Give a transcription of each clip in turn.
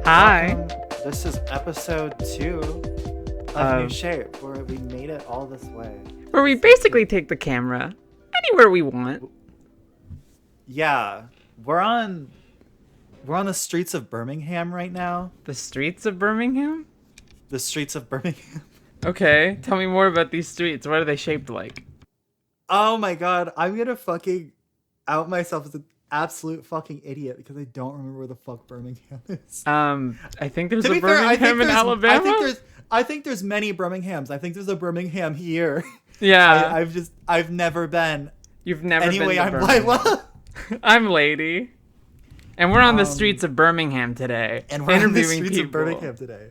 Hi. Welcome. This is episode 2 of New Shape, where we made it all this way. Where we basically take the camera anywhere we want. Yeah, we're on the streets of Birmingham right now. The streets of Birmingham? The streets of Birmingham. Okay, tell me more about these streets. What are they shaped like? Oh my god, I'm gonna fucking out myself as an absolute fucking idiot because I don't remember where the fuck Birmingham is. I think there's To a be fair, Birmingham in Alabama. I think there's many Birminghams. I think there's a Birmingham here. Yeah. I've never been. You've never Anyway, been to I'm Birmingham. Lila. I'm Lady. And we're on the streets of Birmingham today. And we're on the interviewing streets people, of Birmingham today.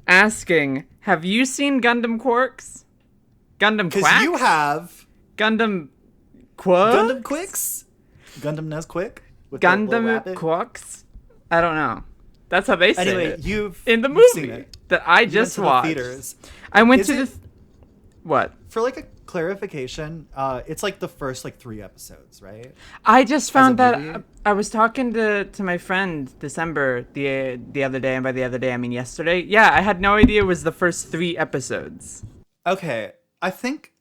asking, have you seen Gundam Quarks? Gundam Quacks? Because you have Gundam Quacks? Gundam Quicks? Gundam Nesquik? With the little Gundam rabbit? Quacks? I don't know. That's how they say Anyway, it. you've In the you've seen movie it. that I You just went to watched. the theaters. I went Is to it- the... What? For like a clarification, it's like the first like 3 episodes, right? I just found a that movie? I was talking to my friend December the other day, and by the other day I mean yesterday. Yeah, I had no idea it was the first 3 episodes. Okay, I think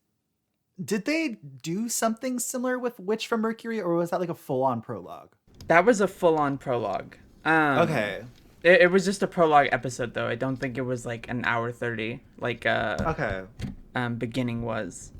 did they do something similar with Witch from Mercury, or was that like a full-on prologue? That was a full-on prologue. Okay. It was just a prologue episode though. I don't think it was like an hour 30 like Okay. beginning was.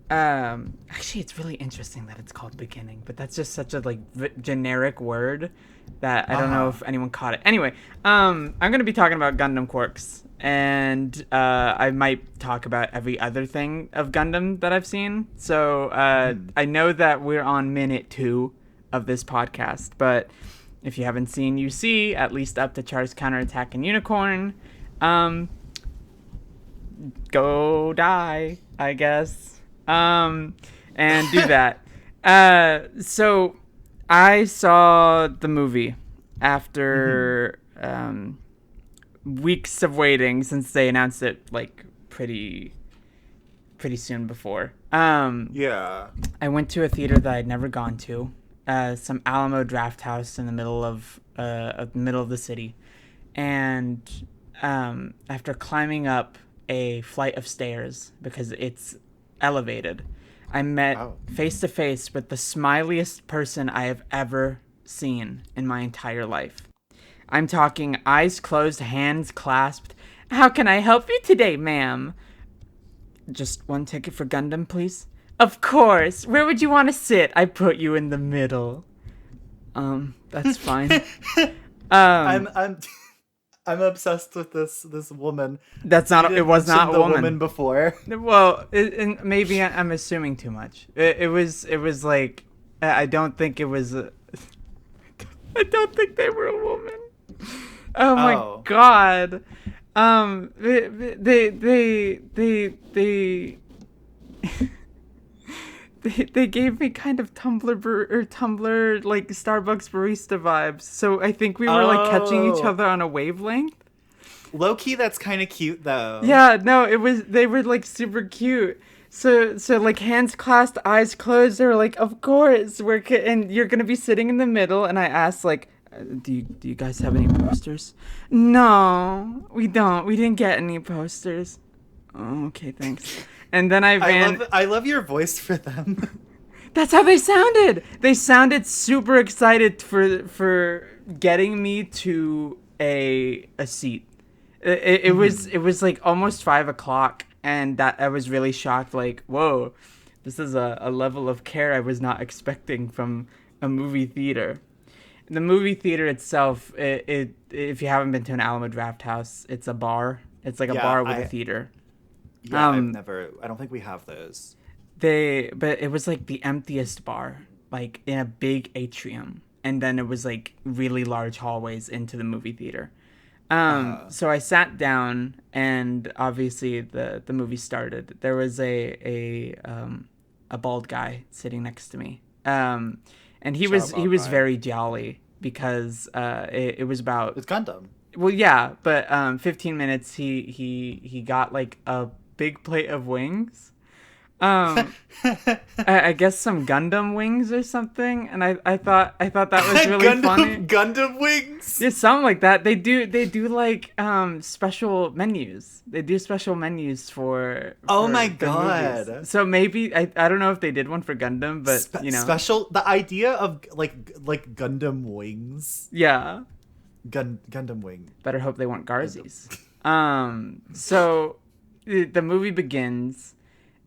Actually, it's really interesting that it's called beginning, but that's just such a like generic word that I don't know if anyone caught it. Anyway, I'm gonna be talking about Gundam Quarks, and I might talk about every other thing of Gundam that I've seen. So I know that we're on minute 2 of this podcast, but if you haven't seen UC, at least up to Char's Counterattack and Unicorn, go die, I guess. And do that. So I saw the movie after weeks of waiting since they announced it like pretty soon before. Yeah. I went to a theater that I'd never gone to, some Alamo Draft House in the middle of the city, and after climbing up a flight of stairs because it's elevated, I met face to face with the smiliest person I have ever seen in my entire life. I'm talking eyes closed, hands clasped. How can I help you today, ma'am? Just one ticket for Gundam, please. Of course. Where would you want to sit? I put you in the middle. That's fine. I'm obsessed with this woman. That's not. It was not a the woman. before. Well, and maybe I'm assuming too much. It was like I don't think it was. I don't think they were a woman. Oh my god. They gave me kind of Tumblr like Starbucks barista vibes. So I think we were like catching each other on a wavelength. Low key, that's kind of cute though. Yeah, no, they were like super cute. So like hands clasped, eyes closed. They were like, of course, and you're gonna be sitting in the middle. And I asked like, do you guys have any posters? No, we don't. We didn't get any posters. Oh, okay, thanks. And then I love your voice for them. That's how they sounded. They sounded super excited for getting me to a seat. It was like almost 5:00, and that I was really shocked. Like, whoa, this is a level of care I was not expecting from a movie theater. The movie theater itself, it if you haven't been to an Alamo Draft House, it's a bar. It's like a bar with a theater. Yeah, I don't think we have those. But it was like the emptiest bar, like in a big atrium, and then it was like really large hallways into the movie theater. So I sat down, and obviously the movie started. There was a bald guy sitting next to me, and he was very jolly because it was about It's Gundam. Well, yeah, but 15 minutes he got like a big plate of wings, Um, I guess some Gundam wings or something, and I thought that was really funny. Gundam wings. Yeah, something like that. They do like special menus. They do special menus Oh for my the movies. god. So maybe I don't know if they did one for Gundam, but Special, the idea of like Gundam wings. yeah. Gundam wing. Better hope they weren't Gundam. Garzies. So the movie begins,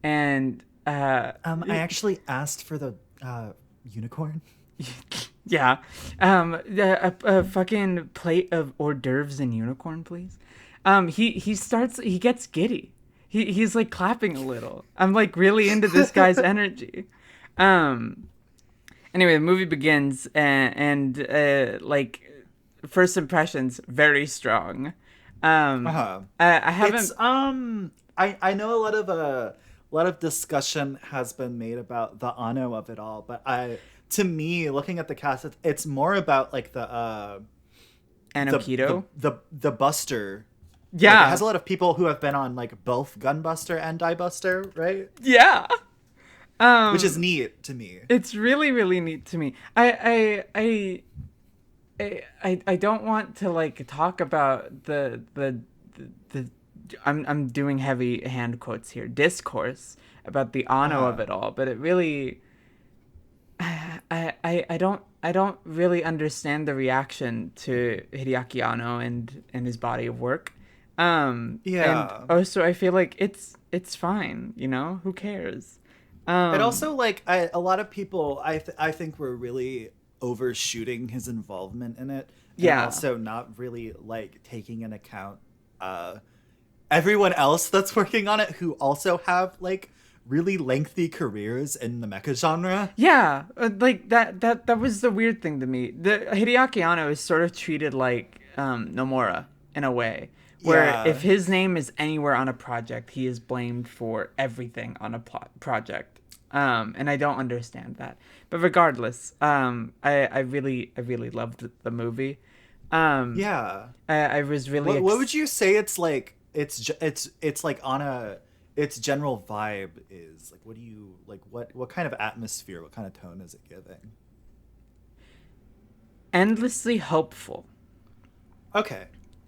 and I actually asked for the unicorn. yeah, a fucking plate of hors d'oeuvres and unicorn, please. He gets giddy. He's like clapping a little. I'm like really into this guy's energy. Um, anyway, the movie begins, and like first impressions very strong. Uh-huh. I haven't. It's I know a lot of discussion has been made about the ano of it all, but to me, looking at the cast, it's more about like Anokito. the Buster. Like, it Yeah, has a lot of people who have been on like both Gunbuster and Diebuster, right? yeah. Which is neat to me. It's really really neat to me. I don't want to like talk about the I'm doing heavy hand quotes here, discourse about the ano of it all, but it really I don't really understand the reaction to Hideaki Anno and his body of work. And Yeah. also I feel like it's fine, who cares? And also, like, a lot of people, I think, were really overshooting his involvement in it, and Yeah. also not really like taking into account everyone else that's working on it who also have like really lengthy careers in the mecha genre. Yeah, like that was the weird thing to me. The Hideaki Anno is sort of treated like Nomura in a way, where Yeah. if his name is anywhere on a project, he is blamed for everything on a project. And I don't understand that. But regardless, I really loved the movie. Yeah. I was really What would you say it's like? It's like on a its general vibe is like. What do you like? What kind of atmosphere? What kind of tone is it giving? endlessly hopeful. Okay.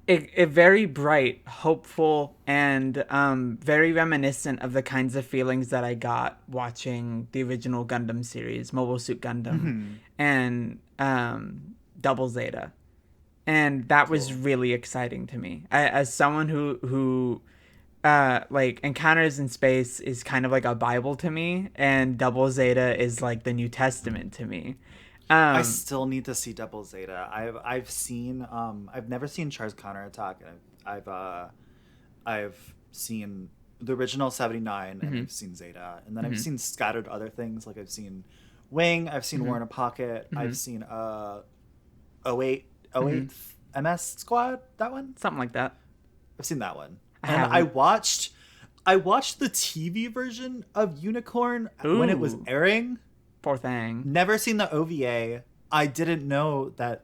A very bright, hopeful, and very reminiscent of the kinds of feelings that I got watching the original Gundam series, Mobile Suit Gundam, and Double Zeta, and that was really exciting to me. As someone who like Encounters in Space is kind of like a Bible to me, and Double Zeta is like the New Testament to me. I still need to see Double Zeta. I've seen I've never seen Char's Counterattack, and I've seen the original 79, and I've seen Zeta, and then I've seen scattered other things, like I've seen Wing, I've seen War in a Pocket, I've seen 08 MS Squad, that one. Something like that. I've seen that one, I and haven't. I watched the TV version of Unicorn when it was Ooh. airing. Poor thing. Never seen the OVA. I didn't know that.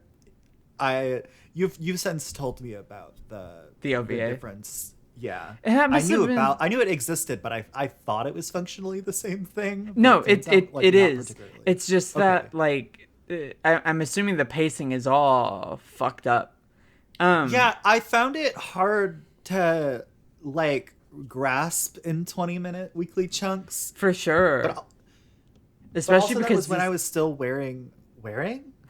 You've since told me about The OVA. difference. Yeah, That must have been- I knew it existed, but I thought it was functionally the same thing. No, But turns it out, like, it not is. particularly. It's just Okay. that like I'm assuming the pacing is all fucked up. Yeah, I found it hard to like grasp in 20-minute weekly chunks. For sure. But Especially also, that because was when I was still watching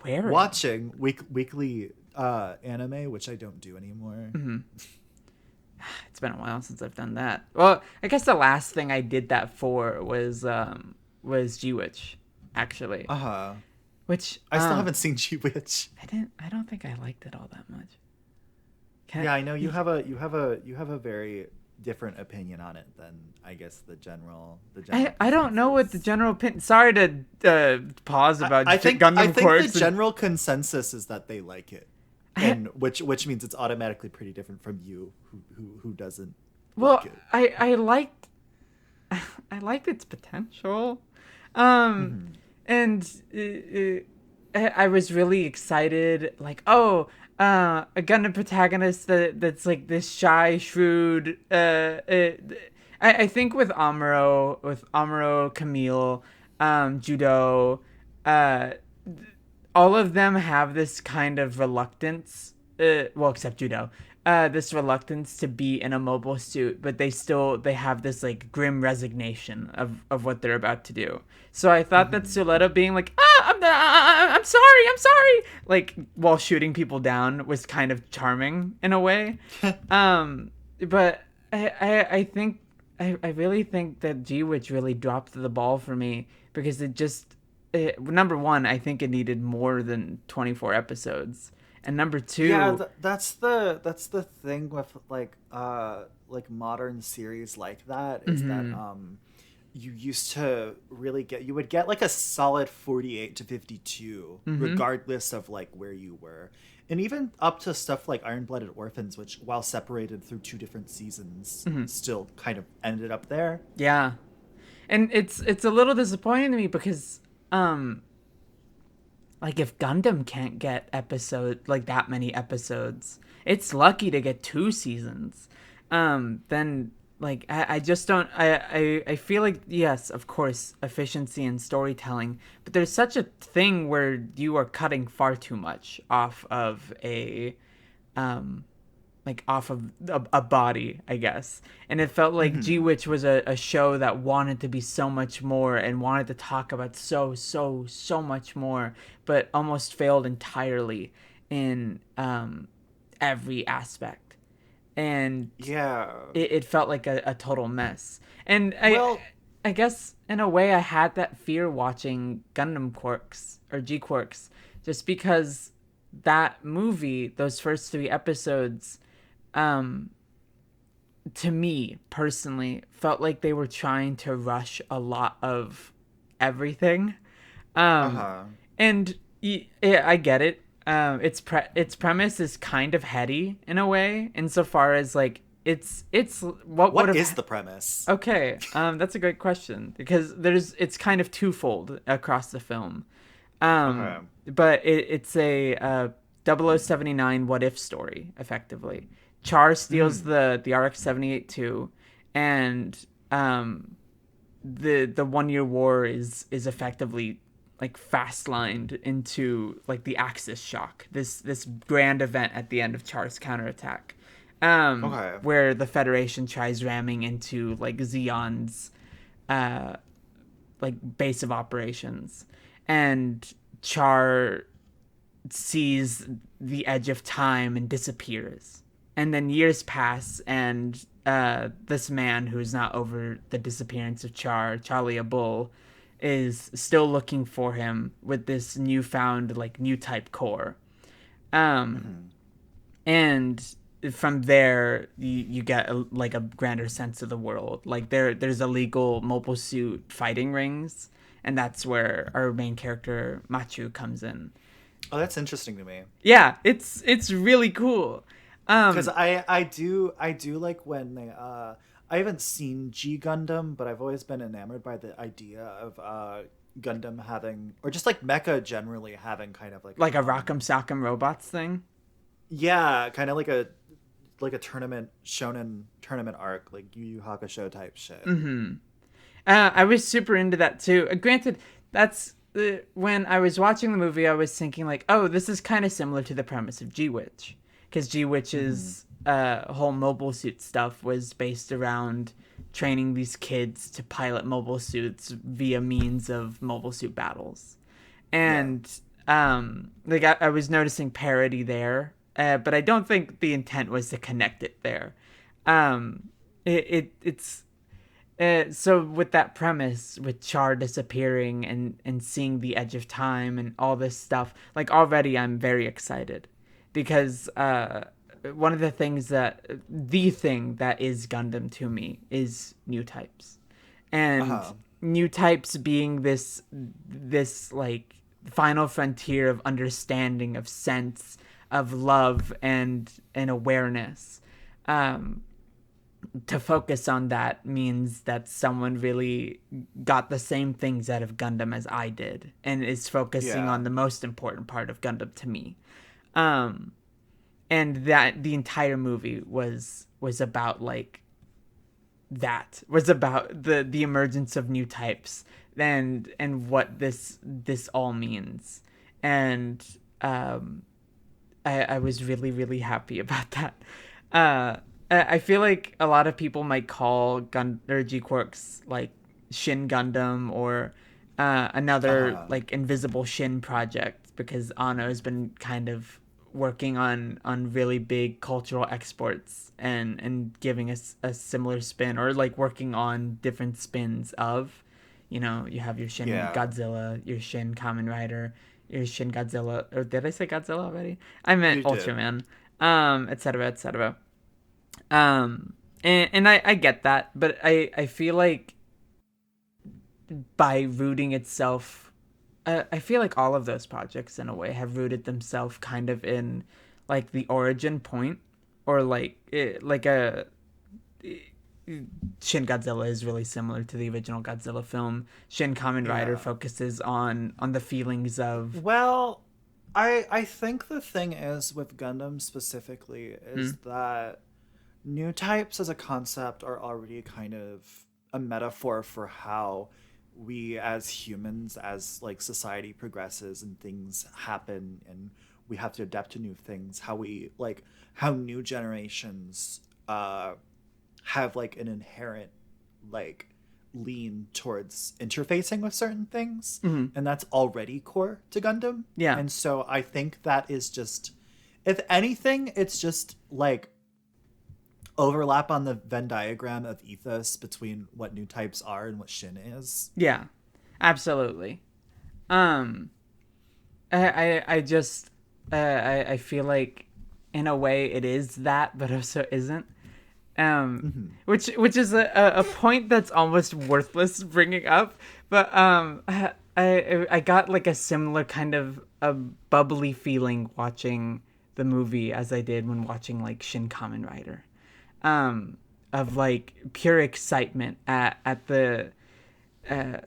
watching weekly anime, which I don't do anymore. it's been a while since I've done that. Well, I guess the last thing I did that for was G-Witch, actually. Uh-huh. Which I still haven't seen G-Witch. I don't think I liked it all that much. Yeah, I know you have a very different opinion on it than I guess the general I don't know what the general opinion. Sorry to pause about I think Gundam Quartz. the general consensus is that they like it, and which means it's automatically pretty different from you who doesn't. Well, like it. I liked I liked its potential, and I was really excited. Like, oh, a Gundam protagonist that's like this shy, shrewd. I think with Amuro, Camille, Judo, uh, all of them have this kind of reluctance. Well, except Judo. This reluctance to be in a mobile suit, but they have this like grim resignation of what they're about to do. So I thought that Hmm. Suletta being like, I'm sorry, I'm sorry, like while shooting people down was kind of charming in a way. But I think I really think that G Witch really dropped the ball for me because number one, I think it needed more than 24 episodes, and number Yeah, two, that's the thing with like modern series like that is that mm-hmm, you used to really get you would get like a solid 48 to 52 mm-hmm, regardless of like where you were. And even up to stuff like Iron-Blooded Orphans, which while separated through two different seasons mm-hmm, still kind of ended up there. yeah, and it's a little disappointing to me because um like if Gundam can't get that many episodes, it's lucky to get 2 seasons. Then like I just don't I feel like yes, of course, efficiency and storytelling, but there's such a thing where you are cutting far too much off of a um off of a body, I guess. And it felt like G Mhm. Witch was a show that wanted to be so much more and wanted to talk about so much more, but almost failed entirely in every aspect. And Yeah. it felt like a total mess. And Well, I guess in a way I had that fear watching Gundam Quarks or G Quarks, just because that movie, those first 3 episodes, um, to me personally, felt like they were trying to rush a lot of everything. Um, uh-huh. and yeah, I get it. Its premise is kind of heady in a way, insofar as like it's what would What have. is the premise? Okay, that's a great question because it's kind of twofold across the film. Okay. But it's a 0079 what if story effectively. Char steals Mhm. the RX-78 too, and the 1 year war is effectively like fast lined into like the Axis shock, this grand event at the end of Char's counterattack, Okay. where the Federation tries ramming into like Xeon's uh, like base of operations, and Char sees the edge of time and disappears. And then years pass, and this man who's not over the disappearance of Charlie a Bull, is still looking for him with this newfound like new type core. Um, Mhm. and from there you get like a grander sense of the world. Like there's illegal mobile suit fighting rings, and that's where our main character Machu comes in. Oh, that's interesting to me. Yeah, it's really cool. Because Um, I do like when they I haven't seen G Gundam, but I've always been enamored by the idea of Gundam having, or just like mecha generally having kind of like like a Rock'em Sock'em Robots thing. yeah, kind of like a tournament shonen tournament arc, like Yu Yu Hakusho type shit. Mm-hmm. I was super into that too. Granted, that's when I was watching the movie, I was thinking like, oh, this is kind of similar to the premise of G Witch, because G Hmm. Witch's whole mobile suit stuff was based around training these kids to pilot mobile suits via means of mobile suit battles, Yeah. and like I was noticing parody there, but I don't think the intent was to connect it there. Um, it's so with that premise, with Char disappearing and seeing the edge of time and all this stuff, like already I'm very excited because one of the thing that is Gundam to me is new types, and Uh-huh. new types being this like final frontier of understanding, of sense, of love and awareness. Um, to focus on that means that someone really got the same things out of Gundam as I did and is focusing Yeah. on the most important part of Gundam to me. Um and that the entire movie was about like that, was about the emergence of new types and what this all means. And um, I was really, really happy about that. I feel like a lot of people might call G Quarks like Shin Gundam or another Uh-huh. like Invisible Shin project, because Anno has been kind of working on really big cultural exports and giving us a similar spin, or like working on different spins of, you have your Shin Yeah. Godzilla, your Shin Kamen Rider, your Shin Godzilla, or did I say Godzilla already? I meant You did. Ultraman, etc., etc. And I get that, but I feel like by rooting itself, I feel like all of those projects in a way have rooted themselves kind of in like the origin point, or like a Shin Godzilla is really similar to the original Godzilla film. Shin Kamen Rider Yeah. focuses on the feelings of. Well, I think the thing is with Gundam specifically is Mm, that new types as a concept are already kind of a metaphor for how we as humans, as like society progresses and things happen and we have to adapt to new things, how we like how new generations have like an inherent like lean towards interfacing with certain things, mm, and that's already core to Gundam. yeah, And so I think that is just, if anything, it's just like overlap on the Venn diagram of ethos between what new types are and what Shin is. yeah, absolutely. Um, I just I feel like in a way it is that, but also isn't. Mm-hmm. Which is a point that's almost worthless bringing up, but I got like a similar kind of a bubbly feeling watching the movie as I did when watching like Shin Kamen Rider, um, of like pure excitement at the uh,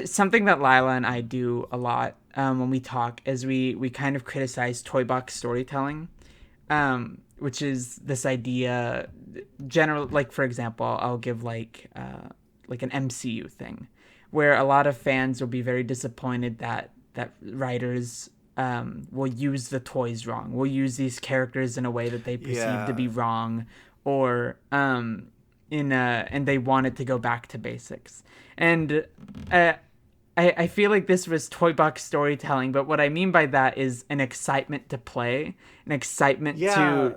something that Lila and I do a lot when we talk is we kind of criticize toy box storytelling, which is this idea. General, like for example, I'll give like an MCU thing, where a lot of fans will be very disappointed that writers will use the toys wrong, will use these characters in a way that they perceive to Yeah. be wrong, or and they wanted to go back to basics. And uh, I feel like this was toy box storytelling, but what I mean by that is an excitement to play, an excitement Yeah.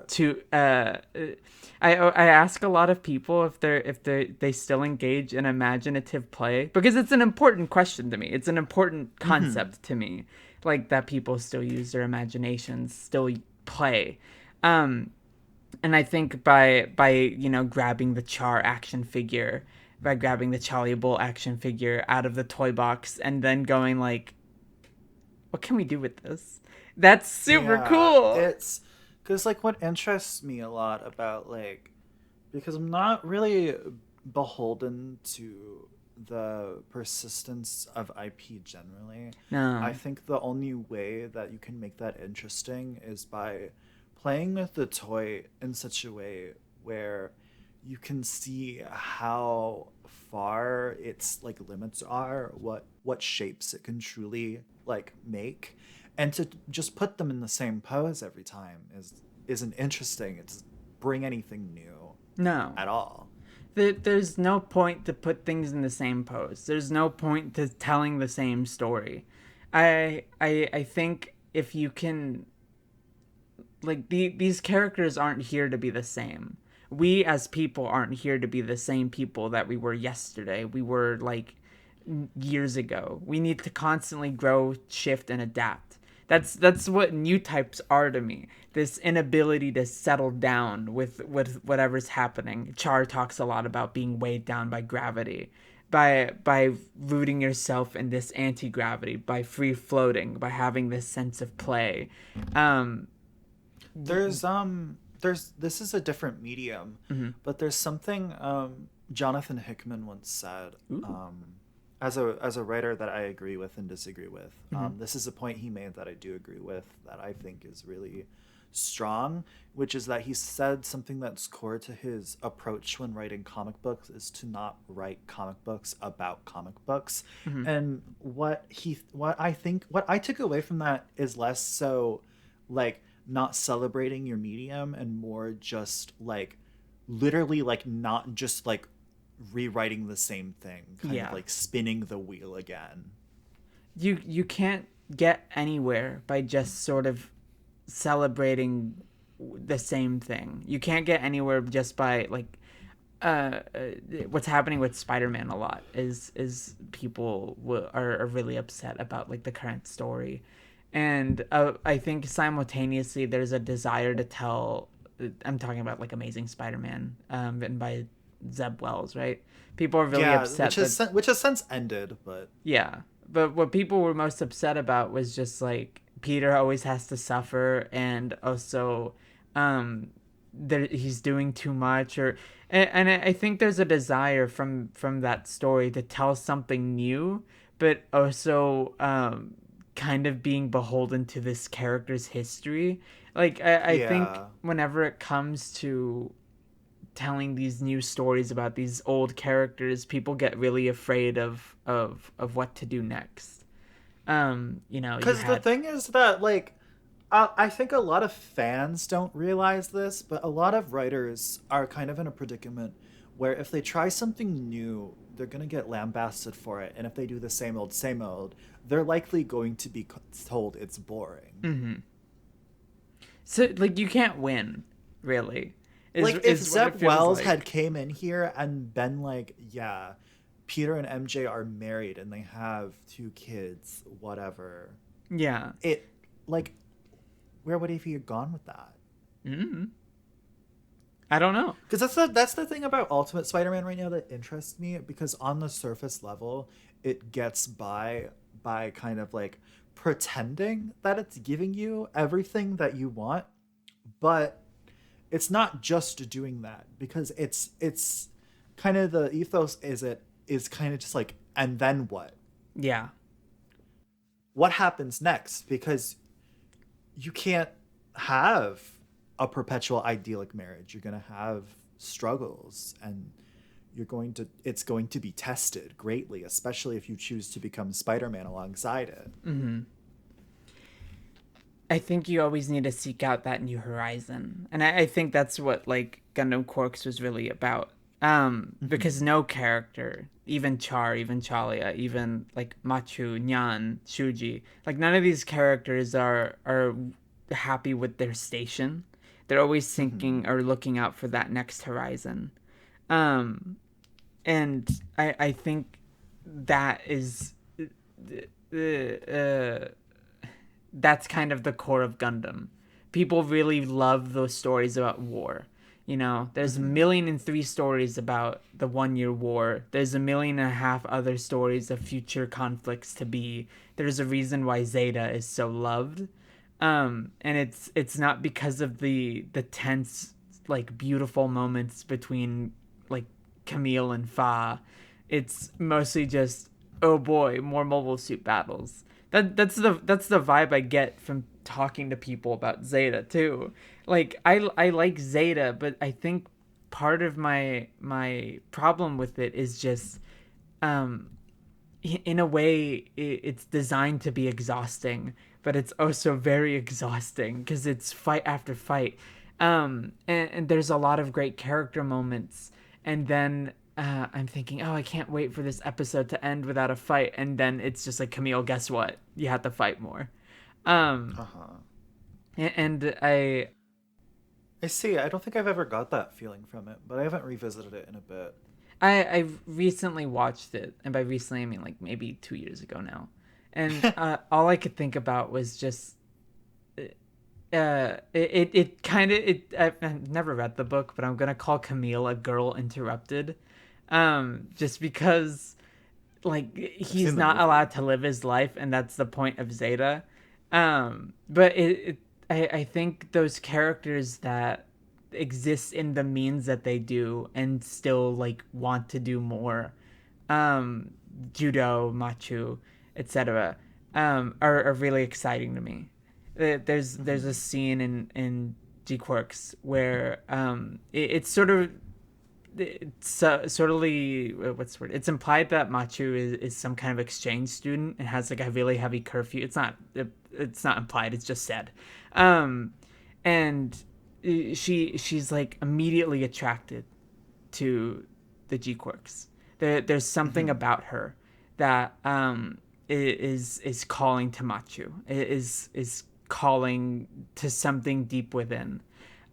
I ask a lot of people if they still engage in imaginative play, because it's an important question to me. It's an important Mm-hmm. concept to me, like that people still use their imaginations, still play. Um, and I think by grabbing the Char action figure, by grabbing the Charlie Bull action figure out of the toy box and then going like, what can we do with this? That's super Yeah. cool. It's because like what interests me a lot about like, because I'm not really beholden to the persistence of IP generally. I No. think the only way that you can make that interesting is by playing with the toy in such a way where you can see how far its like limits are, what shapes it can truly like make, and to just put them in the same pose every time isn't interesting. It's bring anything new No. at all. There's no point to put things in the same pose. There's no point to telling the same story. I think if you can, like, these characters aren't here to be the same. We as people aren't here to be the same people that we were yesterday. We were like years ago. We need to constantly grow, shift, and adapt. That's what new types are to me. This inability to settle down with whatever's happening. Char talks a lot about being weighed down by gravity, by rooting yourself in this anti gravity, by free floating, by having this sense of play. Um, There's this is a different medium, mm-hmm. but there's something Jonathan Hickman once said, Ooh. as a writer that I agree with and disagree with. Mm-hmm. This is a point he made that I do agree with, that I think is really strong, which is that he said something that's core to his approach when writing comic books is to not write comic books about comic books. Mm-hmm. And what I took away from that is less so like not celebrating your medium and more just like literally like not just like rewriting the same thing, kind of Yeah. like spinning the wheel again. You can't get anywhere by just sort of celebrating the same thing. You can't get anywhere just by like what's happening with Spider-Man a lot is people are really upset about like the current story, and I think simultaneously there's a desire to tell. I'm talking about like Amazing Spider-Man, written by Zeb Wells, right? People are really Yeah, upset that which has since ended, but yeah, but what people were most upset about was just like Peter always has to suffer, and also, um, he's doing too much, or and I think there's a desire from that story to tell something new, but also kind of being beholden to this character's history. Like I think yeah. whenever it comes to telling these new stories about these old characters, people get really afraid of what to do next. You Because the had thing is that, like, I think a lot of fans don't realize this, but a lot of writers are kind of in a predicament where if they try something new, they're going to get lambasted for it. And if they do the same old, they're likely going to be told it's boring. mm-hmm. So like you can't win, really. Is Like, if is what it Zeb feels Wells had like. came in here and been like, yeah, Peter and MJ are married and they have two kids, whatever, Yeah. it, like, where would he have gone with that? Mm-hmm. I don't know. Because that's the thing about Ultimate Spider-Man right now that interests me. Because on the surface level, it gets by kind of like pretending that it's giving you everything that you want, but it's not just doing that because it's kind of the ethos is kind of just like, and then what? Yeah. What happens next? Because you can't have a perpetual idyllic marriage. You're going to have struggles and it's going to be tested greatly, especially if you choose to become Spider-Man alongside it. Mm-hmm. I think you always need to seek out that new horizon. And I think that's what like Gundam Quarks was really about. Because Mm-hmm. no character, even Char, even Chalia, even like Machu, Nyan, Shuji, like none of these characters are happy with their station. They're always Mm-hmm. thinking or looking out for that next horizon. Um, and I think that is uh, that's kind of the core of Gundam. People really love those stories about war. There's a Mm-hmm. million and three stories about the 1 year war. There's a million and a half other stories of future conflicts to be. There's a reason why Zeta is so loved. And it's not because of the tense, like beautiful moments between like Camille and Fa. It's mostly just, oh boy, more mobile suit battles. That's the vibe I get from talking to people about Zeta too. Like I like Zeta, but I think part of my problem with it is just um in a way it's designed to be exhausting, but it's also very exhausting because it's fight after fight. And there's a lot of great character moments, and then I'm thinking, oh, I can't wait for this episode to end without a fight, and then it's just like, Camille, guess what, you have to fight more. um Uh-huh. and I I see. I don't think I've ever got that feeling from it, but I haven't revisited it in a bit. I recently watched it, and by recently I mean like maybe 2 years ago now, and all I could think about was just it kind of it I've never read the book, but I'm gonna call Camille a girl interrupted, just because like I've he's seen the not movie. allowed to live his life, and that's the point of Zeta. But I think those characters that exist in the means that they do and still like want to do more, um, judo, machu, etc., are really exciting to me. There's a Mm-hmm. scene in G Quirks where it's sort of it's sort of what's the word? It's implied that Machu is some kind of exchange student and has like a really heavy curfew. It's not implied. It's just said, um, and she's like immediately attracted to the G Quirks. There's something Mm-hmm. about her that is calling to Machu. Is calling to something deep within.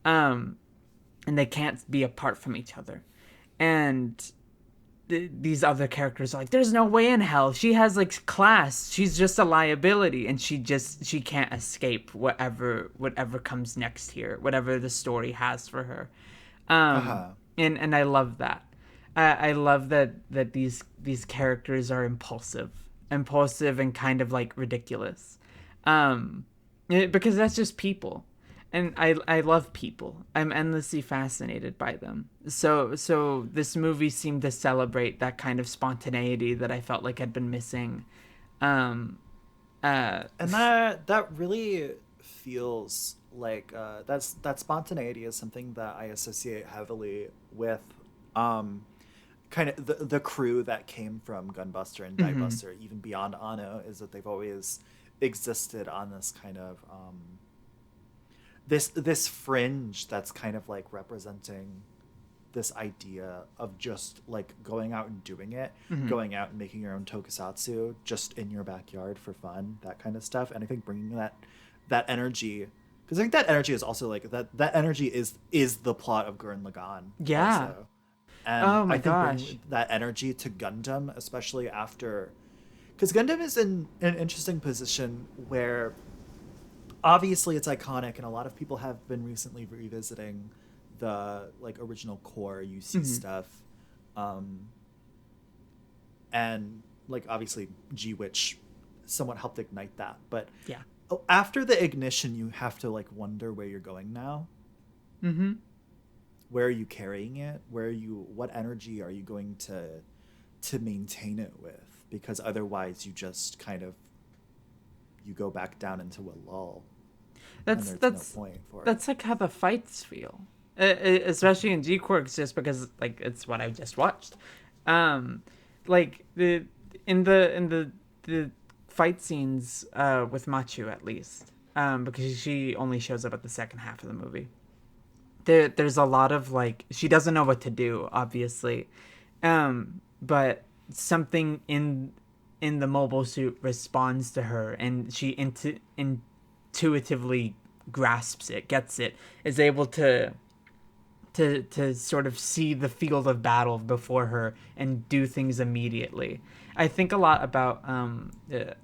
Um, and they can't be apart from each other. And these other characters are like, there's no way in hell. She has like class. She's just a liability, and she can't escape whatever comes next here, whatever the story has for her. Uh-huh. And I love that. I love that these characters are impulsive and kind of like ridiculous, because that's just people, and I love people. I'm endlessly fascinated by them. So this movie seemed to celebrate that kind of spontaneity that I felt like had been missing. Um, uh, And that really feels like that spontaneity is something that I associate heavily with um kind of the crew that came from Gunbuster and mm-hmm, Diebuster, even beyond Anno, is that they've always existed on this kind of this fringe that's kind of like representing this idea of just like going out and doing it, mm-hmm. going out and making your own tokusatsu just in your backyard for fun, that kind of stuff. And I think bringing that energy, because I think that energy is also like that energy is the plot of Gurren Lagann Yeah. also. And Oh I my think gosh. bringing that energy to Gundam, especially after, because Gundam is in an interesting position where obviously it's iconic, and a lot of people have been recently revisiting the like original core UC Mm-hmm. stuff, um, and like obviously G Witch somewhat helped ignite that. But Yeah. after the ignition, you have to like wonder where you're going now. Mm-hmm. Where are you carrying it? What energy are you going to maintain it with? Because otherwise, you just kind of you go back down into a lull, and That's there's no that's point for it. that's like how the fights feel, especially in G Quirks, just because like it's what I just watched. Um, like the fight scenes with Machu at least, because she only shows up at the second half of the movie. There's a lot of like she doesn't know what to do, obviously, but something in the mobile suit responds to her, and she intuitively grasps it, gets it, is able to sort of see the field of battle before her and do things immediately. I think a lot about. I'm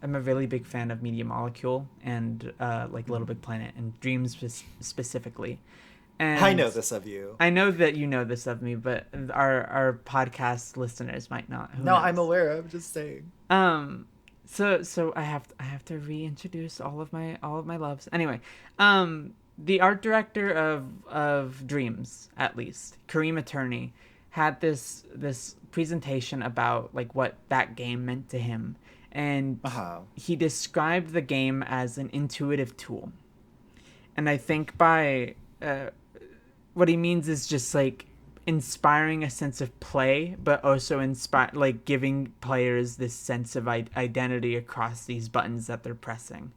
a really big fan of Media Molecule and like Little Mm-hmm. Big Planet and Dreams specifically, I and know this of you. I know that you know this of me, but our podcast listeners might not. Who No, I'm knows? aware. I'm just saying. Um, so I have to reintroduce all of my loves. Anyway, the art director of Dreams, at least Kareem Attorney, had this presentation about like what that game meant to him, and Uh huh. he described the game as an intuitive tool. And I think by what he means is just like inspiring a sense of play, but also inspire like giving players this sense of identity across these buttons that they're pressing.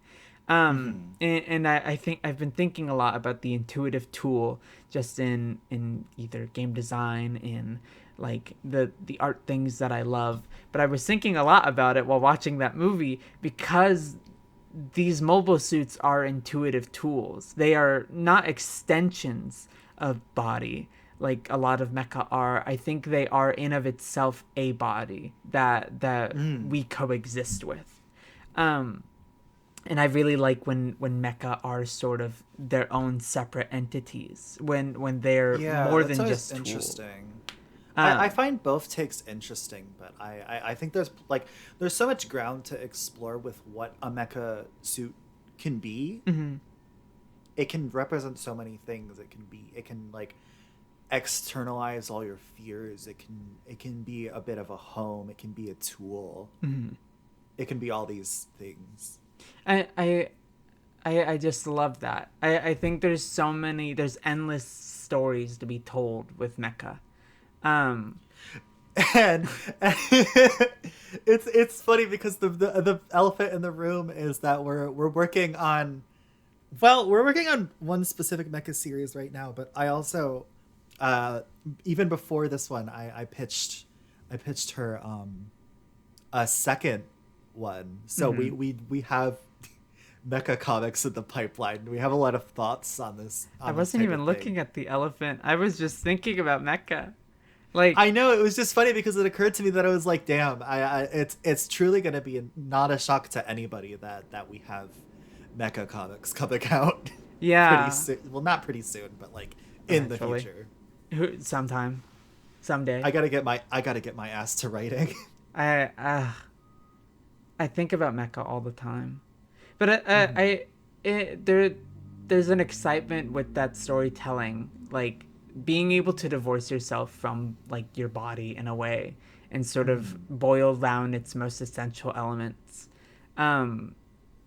Mm-hmm. And I think I've been thinking a lot about the intuitive tool just in either game design, in like the art things that I love. But I was thinking a lot about it while watching that movie because these mobile suits are intuitive tools. They are not extensions of body like a lot of mecha are. I think they are in of itself a body that Mm. we coexist with. Um, and I really like when mecha are sort of their own separate entities. When they're Yeah, more that's than always just tools. interesting. I Um, find both takes interesting, but I think there's so much ground to explore with what a mecha suit can be. mm-hmm. It can represent so many things. It can like externalize all your fears. It can be a bit of a home. It can be a tool. Mm-hmm. It can be all these things. I I just love that. I think there's endless stories to be told with mecha. Um, and it's funny because the elephant in the room is that we're working on, well, we're working on one specific mecha series right now, but I also, uh even before this one, I pitched her a second one. So we mhm. we have mecha comics in the pipeline. We have a lot of thoughts I on this wasn't type of even thing. looking at the elephant. I was just thinking about mecha. Like, I know, it was just funny because it occurred to me that I was like, "Damn, it's truly gonna be not a shock to anybody that we have mecha comics coming out pretty yeah, soon. Well, not pretty soon, but like in the eventually, future. sometime, someday. I gotta get my ass to writing. I I think about mecha all the time, but Hmm. there's an excitement with that storytelling, like being able to divorce yourself from like your body in a way and sort of Hmm. boil down its most essential elements um,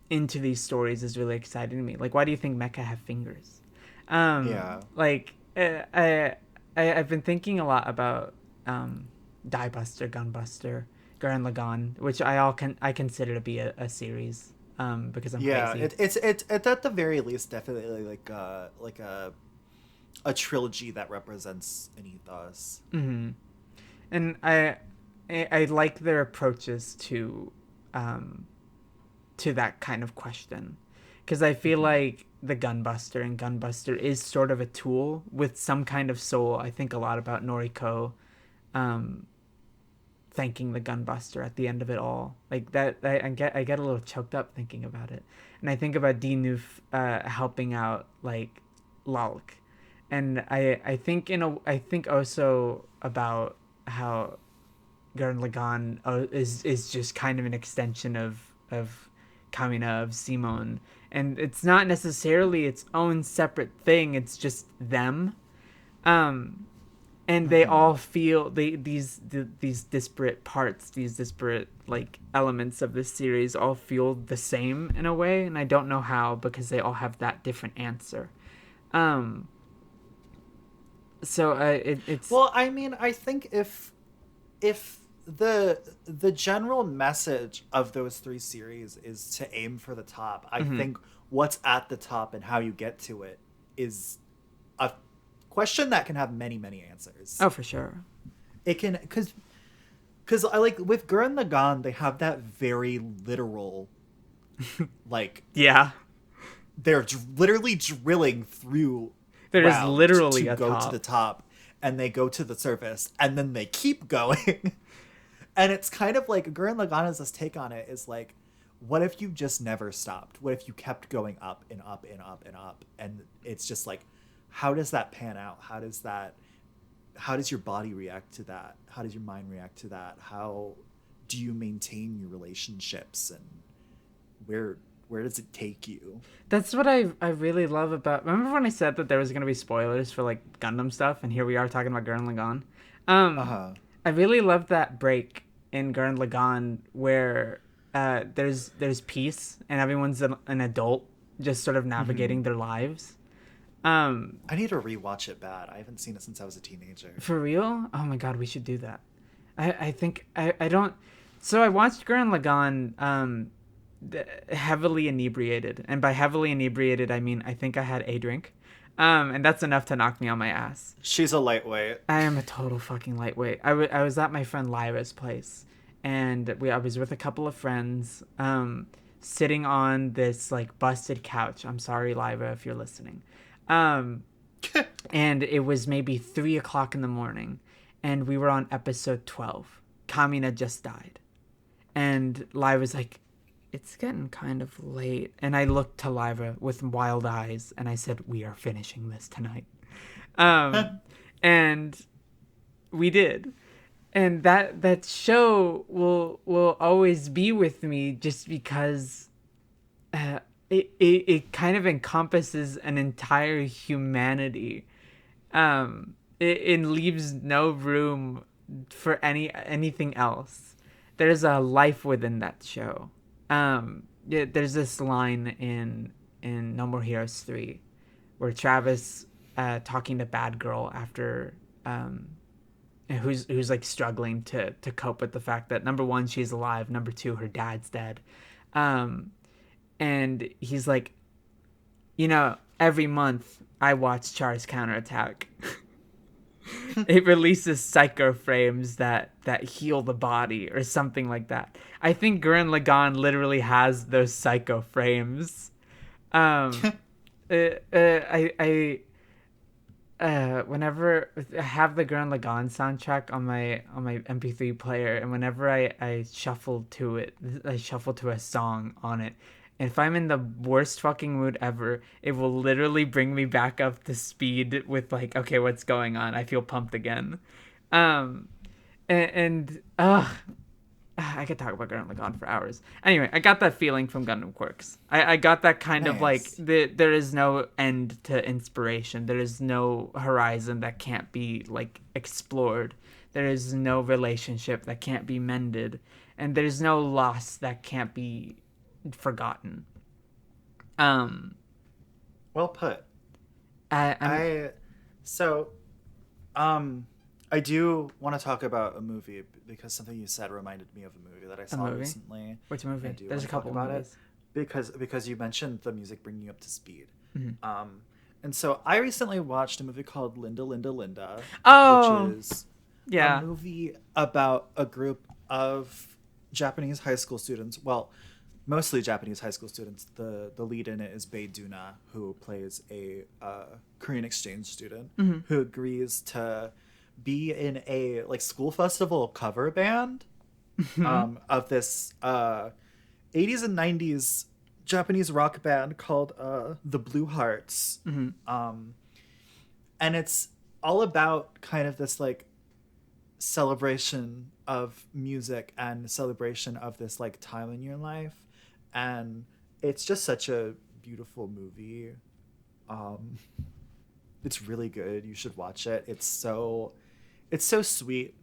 into these stories is really exciting to me. Like, why do you think mecha have fingers? Yeah. Like, I've been thinking a lot about um, Die Buster, Gunbuster, Gurren Lagann, which I consider to be a series because I'm Yeah, crazy. it's at the very least definitely like a trilogy that represents an ethos. Hmm. And I like their approaches um, to that kind of question because I feel Hmm. like the Gunbuster and Gunbuster is sort of a tool with some kind of soul. I think a lot about Noriko um, thanking the Gunbuster at the end of it all. Like that, I get a little choked up thinking about it, and I think about Dinuf helping out like Lalk, and I think also about how Gurren Lagann is just kind of an extension of Kamina, of Simon, and it's not necessarily its own separate thing. It's just them. Um, and they Hmm. all feel these disparate parts, these disparate like elements of this series all feel the same in a way, and I don't know how because they all have that different answer. Um, so it's Well, I mean, I think if the general message of those three series is to aim for the top, I mhm. think what's at the top and how you get to it is a question that can have many answers. Oh, for sure. It can, because I like with Gurren Lagann, they have that very literal, like, Yeah, they're literally drilling through there is ground literally to a go to top. the top, and they go to the surface and then they keep going. And it's kind of like Gurren Lagana's take on it is like, what if you just never stopped? What if you kept going up and up and up and up? And it's just like, how does that pan out? How does your body react to that? How does your mind react to that? How do you maintain your relationships, and where where does it take you? That's what I really love about. Remember when I said that there was gonna be spoilers for like Gundam stuff, and here we are talking about Gurren Lagann. Um, Uh-huh. I really love that break in Gurren Lagann where there's peace and everyone's an adult, just sort of navigating Mhm. their lives. Um, I need to rewatch it bad. I haven't seen it since I was a teenager. for real? Oh my god, we should do that. I think I don't. So I watched Gurren Lagann heavily inebriated, and by heavily inebriated I mean I think I had a drink, and that's enough to knock me on my ass. She's a lightweight. I am a total fucking lightweight. I was at my friend Lyra's place, and I was with a couple of friends, sitting on this like busted couch. I'm sorry, Lyra, if you're listening. Um, and it was maybe 3 o'clock in the morning, and we were on episode 12. Kamina just died, and Lyra's like, "It's getting kind of late," and I looked to Lyra with wild eyes, and I said, "We are finishing this tonight." Um, and we did, and that show will always be with me just because it kind of encompasses an entire humanity. It leaves no room for anything else. There's a life within that show. Yeah, there's this line in in No More Heroes 3, where Travis talking to Bad Girl after who's like struggling to cope with the fact that number one, she's alive, number two, her dad's dead. Um, and he's like, every month I watch Char's Counterattack. It releases psycho frames that heal the body or something like that. I think Gurren Lagann literally has those psycho frames. Um, whenever I have the Gurren Lagann soundtrack on my MP3 player, and whenever I shuffle to it, I shuffle to a song on it. And if I'm in the worst fucking mood ever, it will literally bring me back up to speed with like, okay, what's going on? I feel pumped again. Um, and I could talk about Gurren Lagann for hours. Anyway, I got that feeling from Gundam Quirks. I got that kind of like Nice. there is no end to inspiration. There is no horizon that can't be like explored. There is no relationship that can't be mended, and there's no loss that can't be forgotten. Um, Well put. I'm I so um I do want to talk about a movie because something you said reminded me of a movie that I a saw movie. recently. Which I movie? do There's want a to talk couple about it movies. because you mentioned the music bringing you up to speed. Mm-hmm. Um and so I recently watched a movie called Linda Linda Linda, which Oh is a yeah. movie about a group of Japanese high school students. Well, mostly Japanese high school students. The lead in it is Bae Duna, who plays a Korean exchange student Mm-hmm. who agrees to be in a like school festival cover band Mm-hmm. of this 80s and 90s Japanese rock band called the Blue Hearts. Mm-hmm. Um, and it's all about kind of this like celebration of music and celebration of this like time in your life, and it's just such a beautiful movie. um it's really good. You should watch it. It's so sweet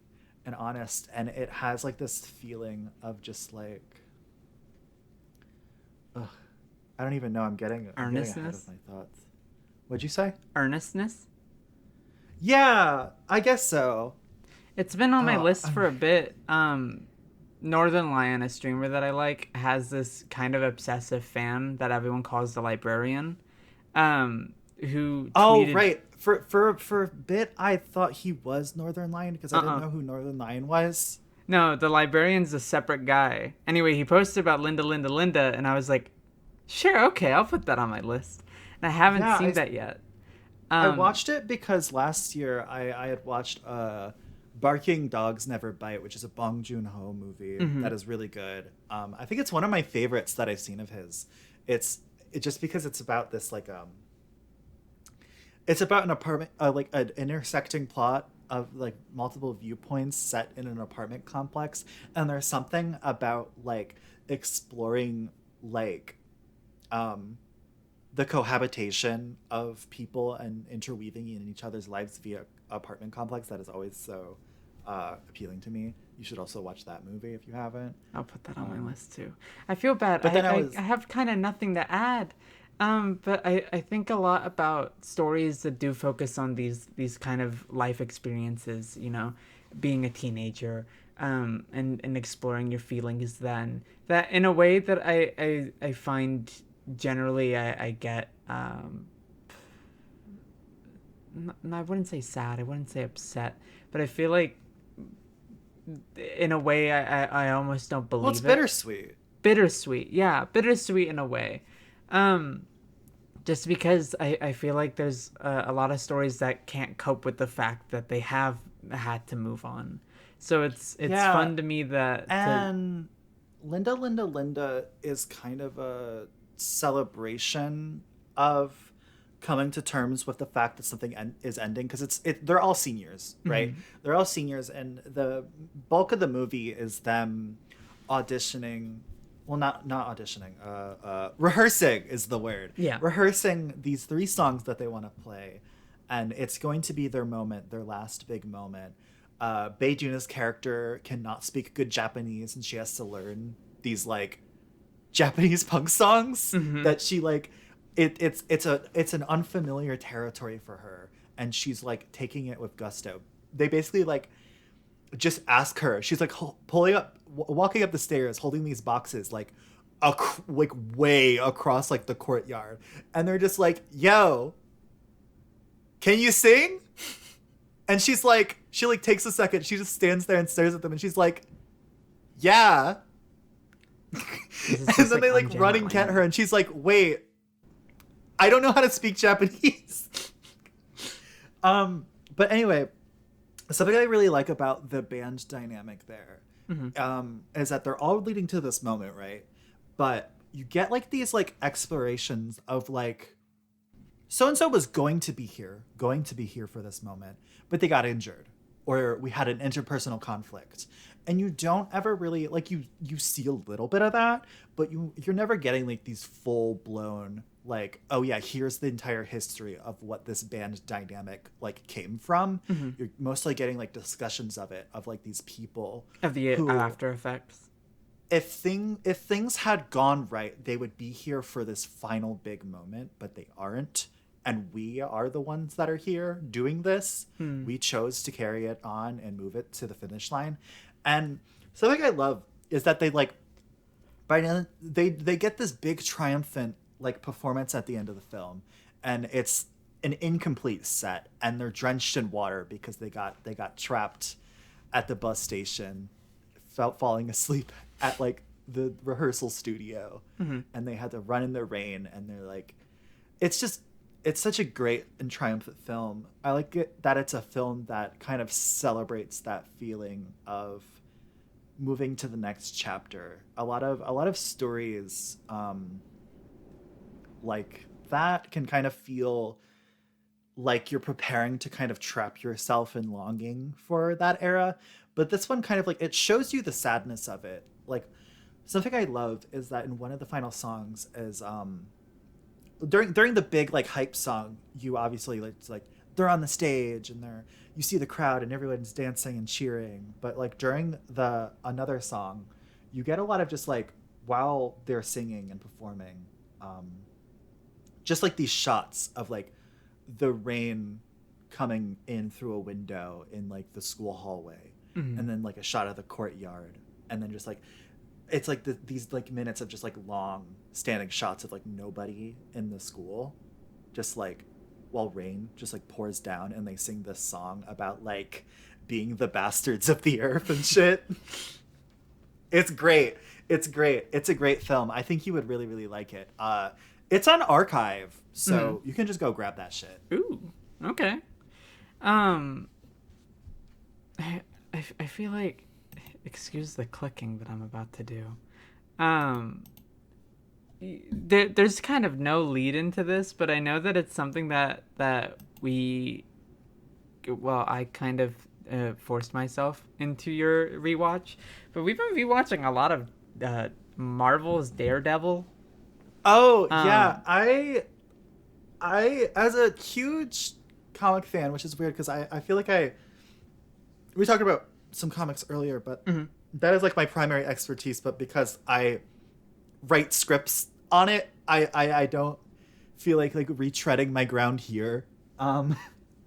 and honest, and it has like this feeling of just like, ugh, I don't even know. I'm getting ahead of Earnestness. my thoughts. What'd you say? Earnestness. Yeah, I guess so. It's been on my Oh, list for a bit. Northern Lion, a streamer that I like, has this kind of obsessive fan that everyone calls the librarian, who oh, tweeted, right. For a bit, I thought he was Northern Lion because I didn't uh-uh. know who Northern Lion was. No, the librarian's a separate guy. Anyway, he posted about Linda, Linda, Linda, and I was like, sure, okay, I'll put that on my list. And I haven't Yeah, seen that yet. I Um, watched it because last year I had watched Barking Dogs Never Bite, which is a Bong Joon Ho movie mm-hmm, that is really good. I think it's one of my favorites that I've seen of his. It just because it's about this like it's about an apartment, like an intersecting plot of like multiple viewpoints set in an apartment complex, and there's something about like exploring like um the cohabitation of people and interweaving in each other's lives via apartment complex that is always so appealing to me. You should also watch that movie if you haven't. I'll put that on my Um, list too. I feel bad. but then I I was, have kind of nothing to add. But I think a lot about stories that do focus on these kind of life experiences, being a teenager, and exploring your feelings then. That in a way that I find generally I get, I wouldn't say sad, I wouldn't say upset, but I feel like in a way I almost don't well, it's believe it. bittersweet. Bittersweet, yeah, bittersweet in a way. Um, just because I feel like there's a lot of stories that can't cope with the fact that they have had to move on. So it's Yeah, fun to me that to and Linda Linda Linda is kind of a celebration of coming to terms with the fact that something is ending, because they're all seniors, right? mhm. They're all seniors, and the bulk of the movie is them auditioning. Well, not auditioning. Rehearsing is the word. Yeah. Rehearsing these three songs that they want to play, and it's going to be their moment, their last big moment. Bae Juna's character cannot speak good Japanese, and she has to learn these like Japanese punk songs Mhm. that she like it's an unfamiliar territory for her, and she's like taking it with gusto. They basically like just ask her. She's like pulling up, walking up the stairs, holding these boxes like like way across like the courtyard, and they're just like, "Yo, can you sing?" And she like takes a second. She just stands there and stares at them, and she's like, "Yeah." This is And just then like they like run and ungenuine get right her, now. and she's like, "Wait, I don't know how to speak Japanese." But anyway, something I really like about the band dynamic there, is that they're all leading to this moment, right? But you get like these like explorations of like so and so was going to be here for this moment, but they got injured, or we had an interpersonal conflict, and you don't ever really like you see a little bit of that, but you're never getting like these full blown like, oh yeah, here's the entire history of what this band dynamic like came from. You're mostly getting like discussions of it, of like these people Of the who, after effects. if things had gone right, they would be here for this final big moment, but they aren't. And we are the ones that are here doing this. We chose to carry it on and move it to the finish line. And something I love is that they like by then they get this big triumphant like performance at the end of the film, and it's an incomplete set, and they're drenched in water because they got trapped at the bus station, felt falling asleep at like the rehearsal studio, and they had to run in the rain, and they're like, it's just it's such a great and triumphant film. I like it that it's a film that kind of celebrates that feeling of moving to the next chapter. A lot of stories like that can kind of feel like you're preparing to kind of trap yourself in longing for that era, but this one kind of like it shows you the sadness of it. Like something I love is that in one of the final songs is during the big like hype song, you obviously like it's like they're on the stage and you see the crowd and everyone's dancing and cheering, but like during the another song, you get a lot of just like while they're singing and performing, um just like these shots of like the rain coming in through a window in like the school hallway, and then like a shot of the courtyard, and then just like it's like these like minutes of just like long standing shots of like nobody in the school, just like while rain just like pours down, and they sing this song about like being the bastards of the earth and shit. It's great. It's great. It's a great film. I think you would really, really like it. It's on Archive, so you can just go grab that shit. Ooh, okay. Um, I feel like, excuse the clicking that I'm about to do. Um, there's kind of no lead into this, but I know that it's something that I kind of forced myself into your rewatch, but we've been rewatching a lot of Marvel's Daredevil. Oh yeah, Um, I as a huge comic fan, which is weird because I feel like we talked about some comics earlier, but that is like my primary expertise. But because I write scripts on it, I don't feel like retreading my ground here. Um,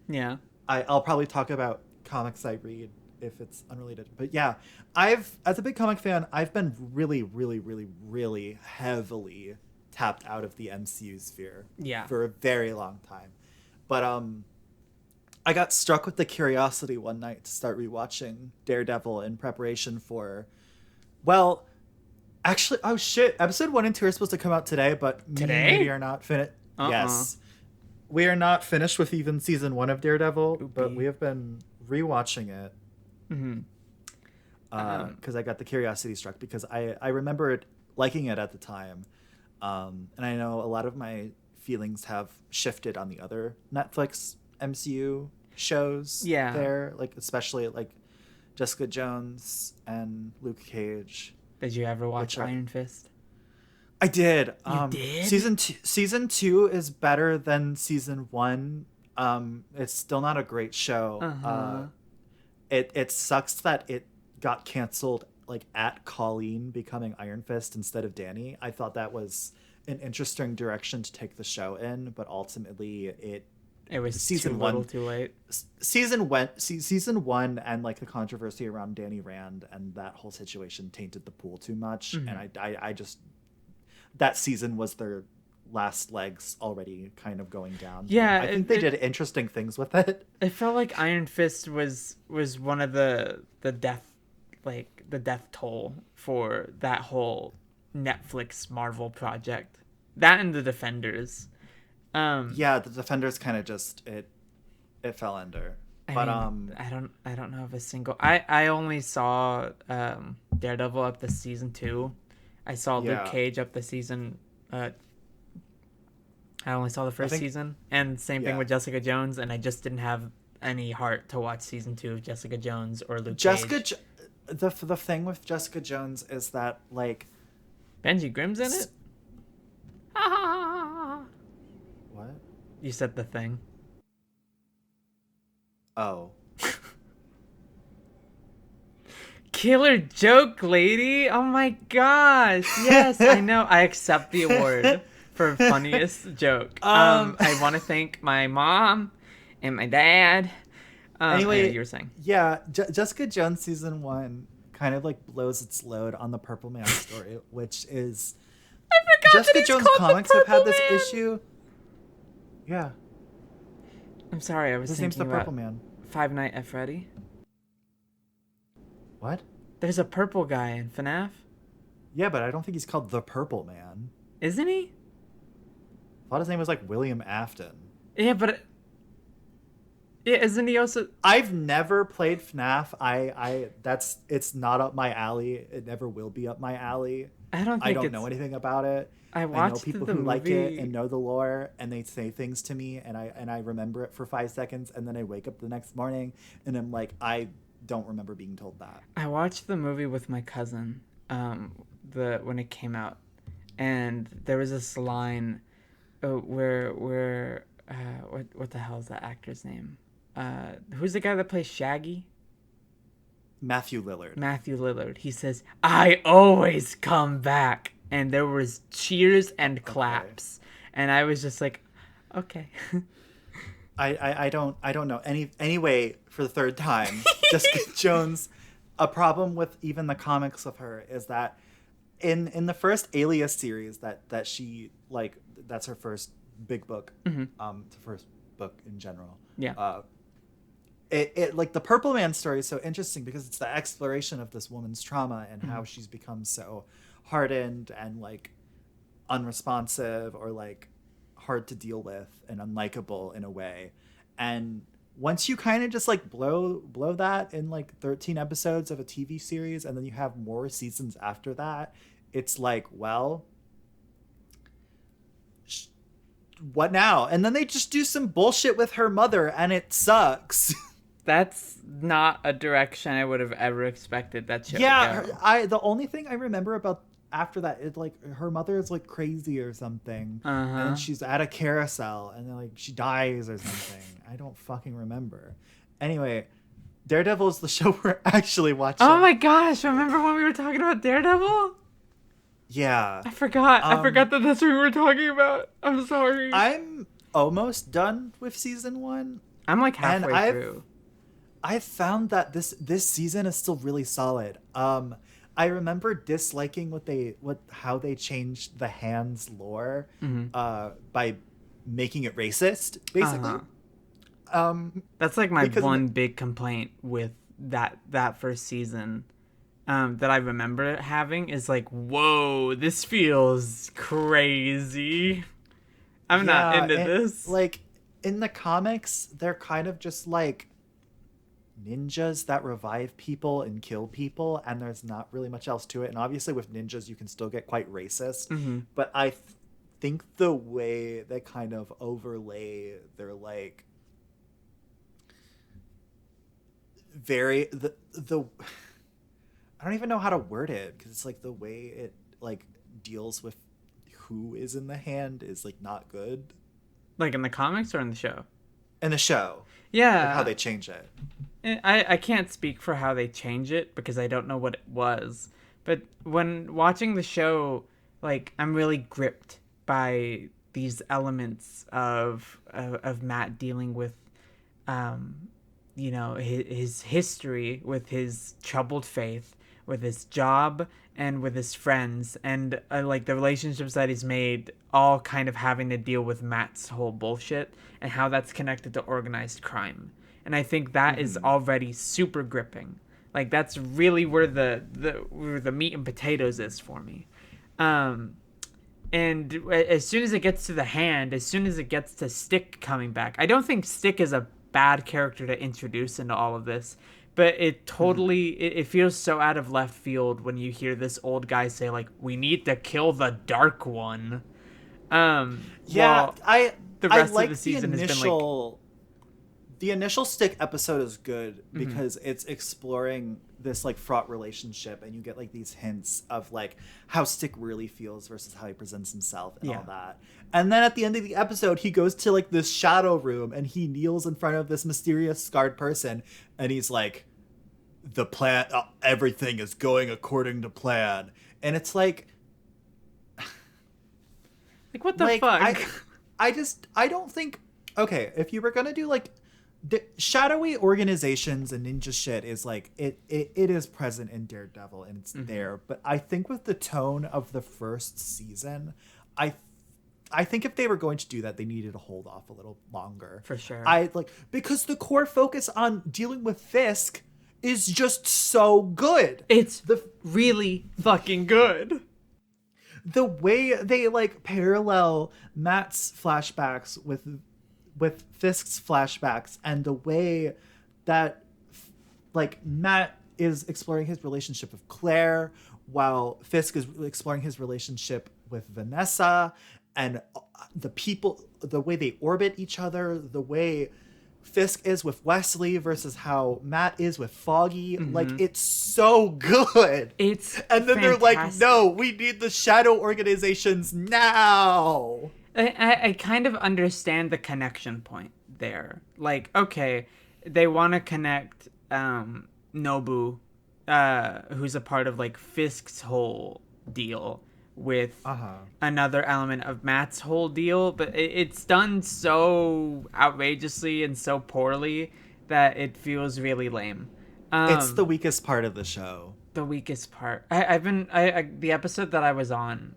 yeah. I'll probably talk about comics I read if it's unrelated. But yeah, I've as a big comic fan, I've been really, really, really, really heavily tapped out of the MCU sphere Yeah. for a very long time. But I got struck with the curiosity one night to start rewatching Daredevil in preparation for, well, actually, oh shit, episode 1 and 2 are supposed to come out today, but me and Today? Lady are not finished. Uh-uh. Yes. We are not finished with even season 1 of Daredevil, but Oopie. we have been rewatching it Mm-hmm. because I got the curiosity struck because I remembered liking it at the time. And I know a lot of my feelings have shifted on the other Netflix MCU shows Yeah. there, like especially like Jessica Jones and Luke Cage. Did you ever watch Which are- Iron Fist? I did. You did? Season 2 is better than season 1. It's still not a great show. Uh-huh. It sucks that it got canceled like at Colleen becoming Iron Fist instead of Danny. I thought that was an interesting direction to take the show in, but ultimately It was too season little, one too late. season one and like the controversy around Danny Rand and that whole situation tainted the pool too much, Mm-hmm. and I just that season was their last legs already kind of going down. Yeah, I think they did interesting things with it. It felt like Iron Fist was one of the death, like the death toll for that whole Netflix Marvel project. That and the Defenders. Yeah, the Defenders kind of just it fell under. I But mean, I don't know of a single. I only saw Daredevil up to season 2. I saw Luke Yeah. Cage up to season. I only saw the I first think season, and same thing yeah. with Jessica Jones. And I just didn't have any heart to watch season 2 of Jessica Jones or Luke Jessica Cage. the thing with Jessica Jones is that like Benji Grimm's in it. what? You said the thing. Oh. Killer joke, lady. Oh my gosh. Yes, I know. I accept the award for funniest joke. I want to thank my mom and my dad. Anyway, you were saying. yeah, Jessica Jones season 1 kind of like blows its load on the Purple Man story, which is I forgot Jessica that he's Jones called comics the have had Purple this Man. issue. Yeah, I'm sorry, I was his name's the thinking Purple about Man. Five Nights at Freddy. What? There's a purple guy in FNAF, Yeah, but I don't think he's called the Purple Man. isn't he? I thought his name was like William Afton. Yeah, but yeah, isn't he also? I've never played FNAF. It's not up my alley. It never will be up my alley. I don't I think don't know anything about it. I I know watched people the who like it movie. and know the lore, and they say things to me, and I remember it for 5 seconds, and then I wake up the next morning, and I'm like, I don't remember being told that. I watched the movie with my cousin, when it came out, and there was this line, what the hell is that actor's name? Who's the guy that plays Shaggy? Matthew Lillard. Matthew Lillard. He says, "I always come back," and there was cheers and claps, and I was just like, okay. I don't know. Anyway, for the third time, Jessica Jones, a problem with even the comics of her is that in the first Alias series that she like that's her first big book. Mm-hmm. It's her first book in general. Yeah. It like the Purple Man story is so interesting because it's the exploration of this woman's trauma and how she's become so hardened and like unresponsive or like hard to deal with and unlikable in a way. And once you kind of just like blow that in like 13 episodes of a TV series and then you have more seasons after that, it's like, well, what now? And then they just do some bullshit with her mother and it sucks. That's not a direction I would have ever expected that show to go. The only thing I remember about after that is like her mother is like crazy or something, and she's at a carousel and then like she dies or something. I don't fucking remember. Anyway, Daredevil is the show we're actually watching. Oh my gosh! Remember when we were talking about Daredevil? Yeah, I forgot. I forgot that that's what we were talking about. I'm sorry. I'm almost done with season 1. I'm like halfway and through. I've found that this season is still really solid. I remember disliking how they changed the Hands lore by making it racist, basically. That's like my one big complaint with that first season that I remember having is like, whoa, this feels crazy. I'm not into this. Like in the comics, they're kind of just like ninjas that revive people and kill people, and there's not really much else to it. And obviously with ninjas you can still get quite racist, but I think the way they kind of overlay their like very the I don't even know how to word it because it's like the way it like deals with who is in the hand is like not good. Like in the comics or in the show? In the show. Yeah. Like how they change it. I can't speak for how they change it because I don't know what it was. But when watching the show, like, I'm really gripped by these elements of Matt dealing with um, his history, with his troubled faith, with his job, and with his friends, and like the relationships that he's made, all kind of having to deal with Matt's whole bullshit and how that's connected to organized crime. And I think that is Mm-hmm. already super gripping. Like that's really where the meat and potatoes is for me. Um, and as soon as it gets to the hand, as soon as it gets to Stick coming back, I don't think Stick is a bad character to introduce into all of this, but it feels so out of left field when you hear this old guy say like, "We need to kill the Dark One." Yeah, While I the I rest of the like the season has been like, initial Stick episode is good mm-hmm, because it's exploring this like fraught relationship, and you get like these hints of like how Stick really feels versus how he presents himself and all yeah, that. And then at the end of the episode, he goes to like this shadow room and he kneels in front of this mysterious scarred person, and he's like, the plan, everything is going according to plan. And it's like what the like fuck? I don't think, okay, if you were gonna do like the shadowy organizations and ninja shit is like it is present in Daredevil and it's Mm-hmm, there, but I think with the tone of the first season, I I think if they were going to do that, they needed to hold off a little longer. for sure. I like because the core focus on dealing with Fisk is just so good. It's The really fucking good. the way they like parallel Matt's flashbacks with Fisk's flashbacks, and the way that like Matt is exploring his relationship with Claire while Fisk is exploring his relationship with Vanessa, and the way they orbit each other, the way Fisk is with Wesley versus how Matt is with Foggy. Like, Mm-hmm. it's so good. It's And then they're like, fantastic. no, we need the shadow organizations now. I kind of understand the connection point there. Like, okay, they want to connect Nobu, who's a part of like Fisk's whole deal, with Uh-huh. another element of Matt's whole deal, but it's done so outrageously and so poorly that it feels really lame. It's the Um, weakest part of the show. the weakest part. The episode that I was on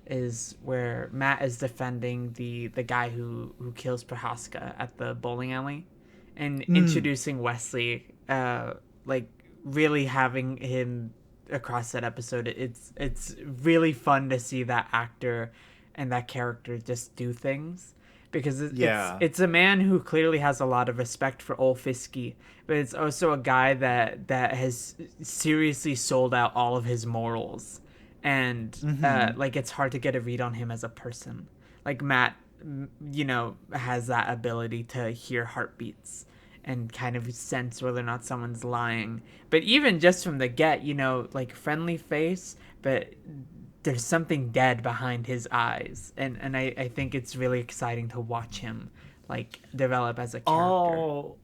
is where Matt is defending the guy who kills Prohaska at the bowling alley, and Mm. introducing Wesley, like really having him across that episode. It's really fun to see that actor and that character just do things, because Yeah. it's a man who clearly has a lot of respect for old Fisky, but it's also a guy that has seriously sold out all of his morals, and Mm-hmm. like it's hard to get a read on him as a person. Like Matt, has that ability to hear heartbeats and kind of sense whether or not someone's lying. But even just from the get, like friendly face, but there's something dead behind his eyes, and I think it's really exciting to watch him like develop as a character.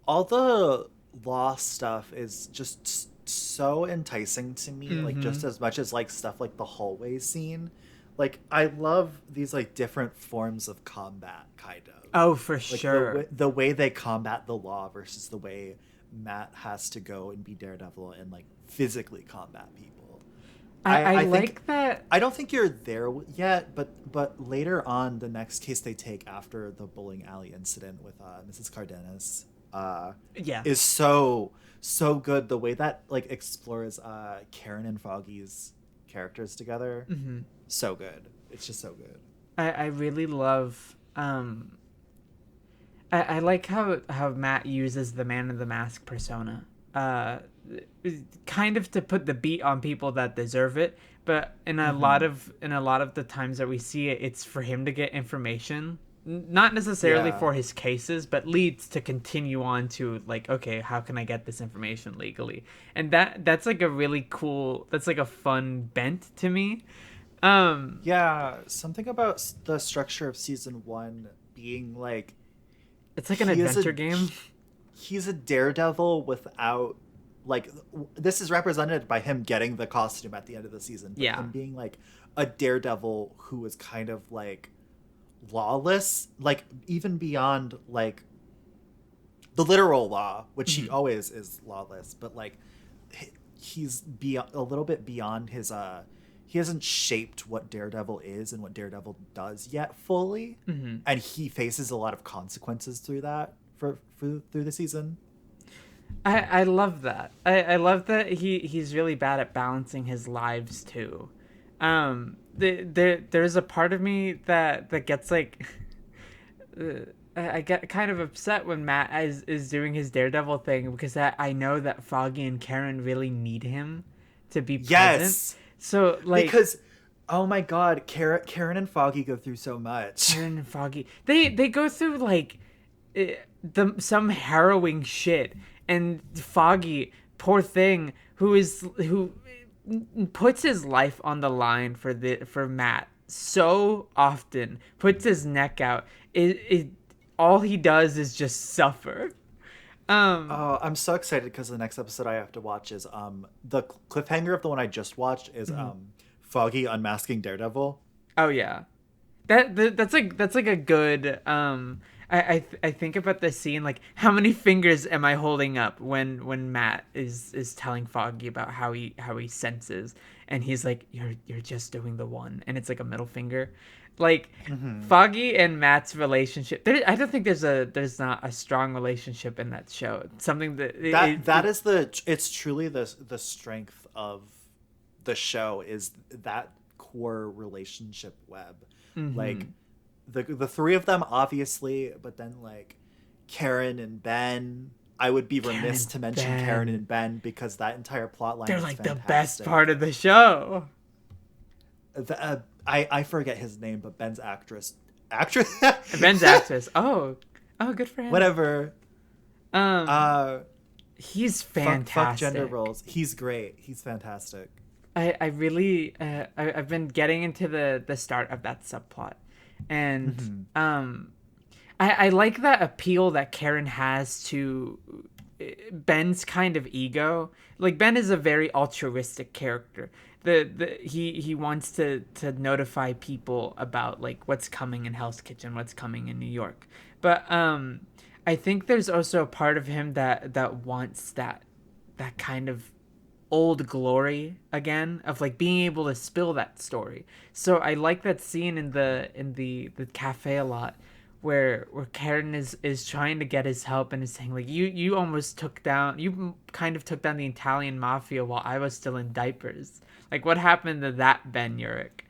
All the law stuff is just so enticing to me, like Mm-hmm. just as much as like stuff like the hallway scene. Like, I love these like different forms of combat, kind of Oh, for like sure. the way they combat the law versus the way Matt has to go and be Daredevil and like physically combat people. I I think like that. I don't think you're there yet, but later on, the next case they take after the bowling alley incident with Mrs. Cardenas Yeah. is so good. The way that like explores Karen and Foggy's characters together, Mm-hmm. so good. It's just so good. I really love I like how Matt uses the Man in the Mask persona, kind of to put the beat on people that deserve it. But Mm-hmm. in a lot of the times that we see it, it's for him to get information, not necessarily Yeah. for his cases, but leads to continue on to like, okay, how can I get this information legally? And that's like a really cool, that's like a fun bent to me. Um, Yeah, something about the structure of season one being like it's like an he is adventure game. he's a daredevil without like this is represented by him getting the costume at the end of the season, but Yeah. him being like a daredevil who was kind of like lawless, like even beyond like the literal law, which he Mhm. always is lawless, but like he's a little bit beyond his he hasn't shaped what Daredevil is and what Daredevil does yet fully, Mhm. and he faces a lot of consequences through that through the season. I love that. I love that he's really bad at balancing his lives too. There's a part of me that gets like I get kind of upset when Matt is doing his Daredevil thing because I know that Foggy and Karen really need him to be present. Yes, So like because oh my god, Karen and Foggy go through so much. Karen and Foggy, they go through like some harrowing shit, and Foggy, poor thing, who puts his life on the line for Matt so often, puts his neck out. It all he does is just suffer. Um. Oh, I'm so excited because the next episode I have to watch is the cliffhanger of the one I just watched is Foggy unmasking Daredevil. Oh yeah. That's like a good I think about the scene like how many fingers am I holding up when Matt is telling Foggy about how he senses, and he's like you're just doing the one, and it's like a middle finger. Like Mm-hmm. Foggy and Matt's relationship, I don't think there's not a strong relationship in that show. It's something that That is it's truly the strength of the show is that core relationship web. Like mhm. the three of them obviously, but then like Karen and Ben. I would be Karen remiss and to mention Karen Ben, and Ben because that entire plot line they're is like the best fantastic. part of the show. I forget his name, but Ben's actress Ben's actress. Oh, good for him. whatever. Um, Uh, he's fuck gender fantastic. roles. He's great. He's fantastic. I really I've been getting into the start of that subplot, and Hmm. I like that appeal that Karen has to Ben's kind of ego. Like Ben is a very altruistic character. He wants to notify people about like what's coming in Hell's Kitchen, what's coming in New York. But I think there's also a part of him that wants that kind of old glory again of like being able to spill that story. So I like that scene in the cafe a lot where Karen is trying to get his help and is saying like you almost you kind of took down the Italian mafia while I was still in diapers. Like what happened to that Ben Urich?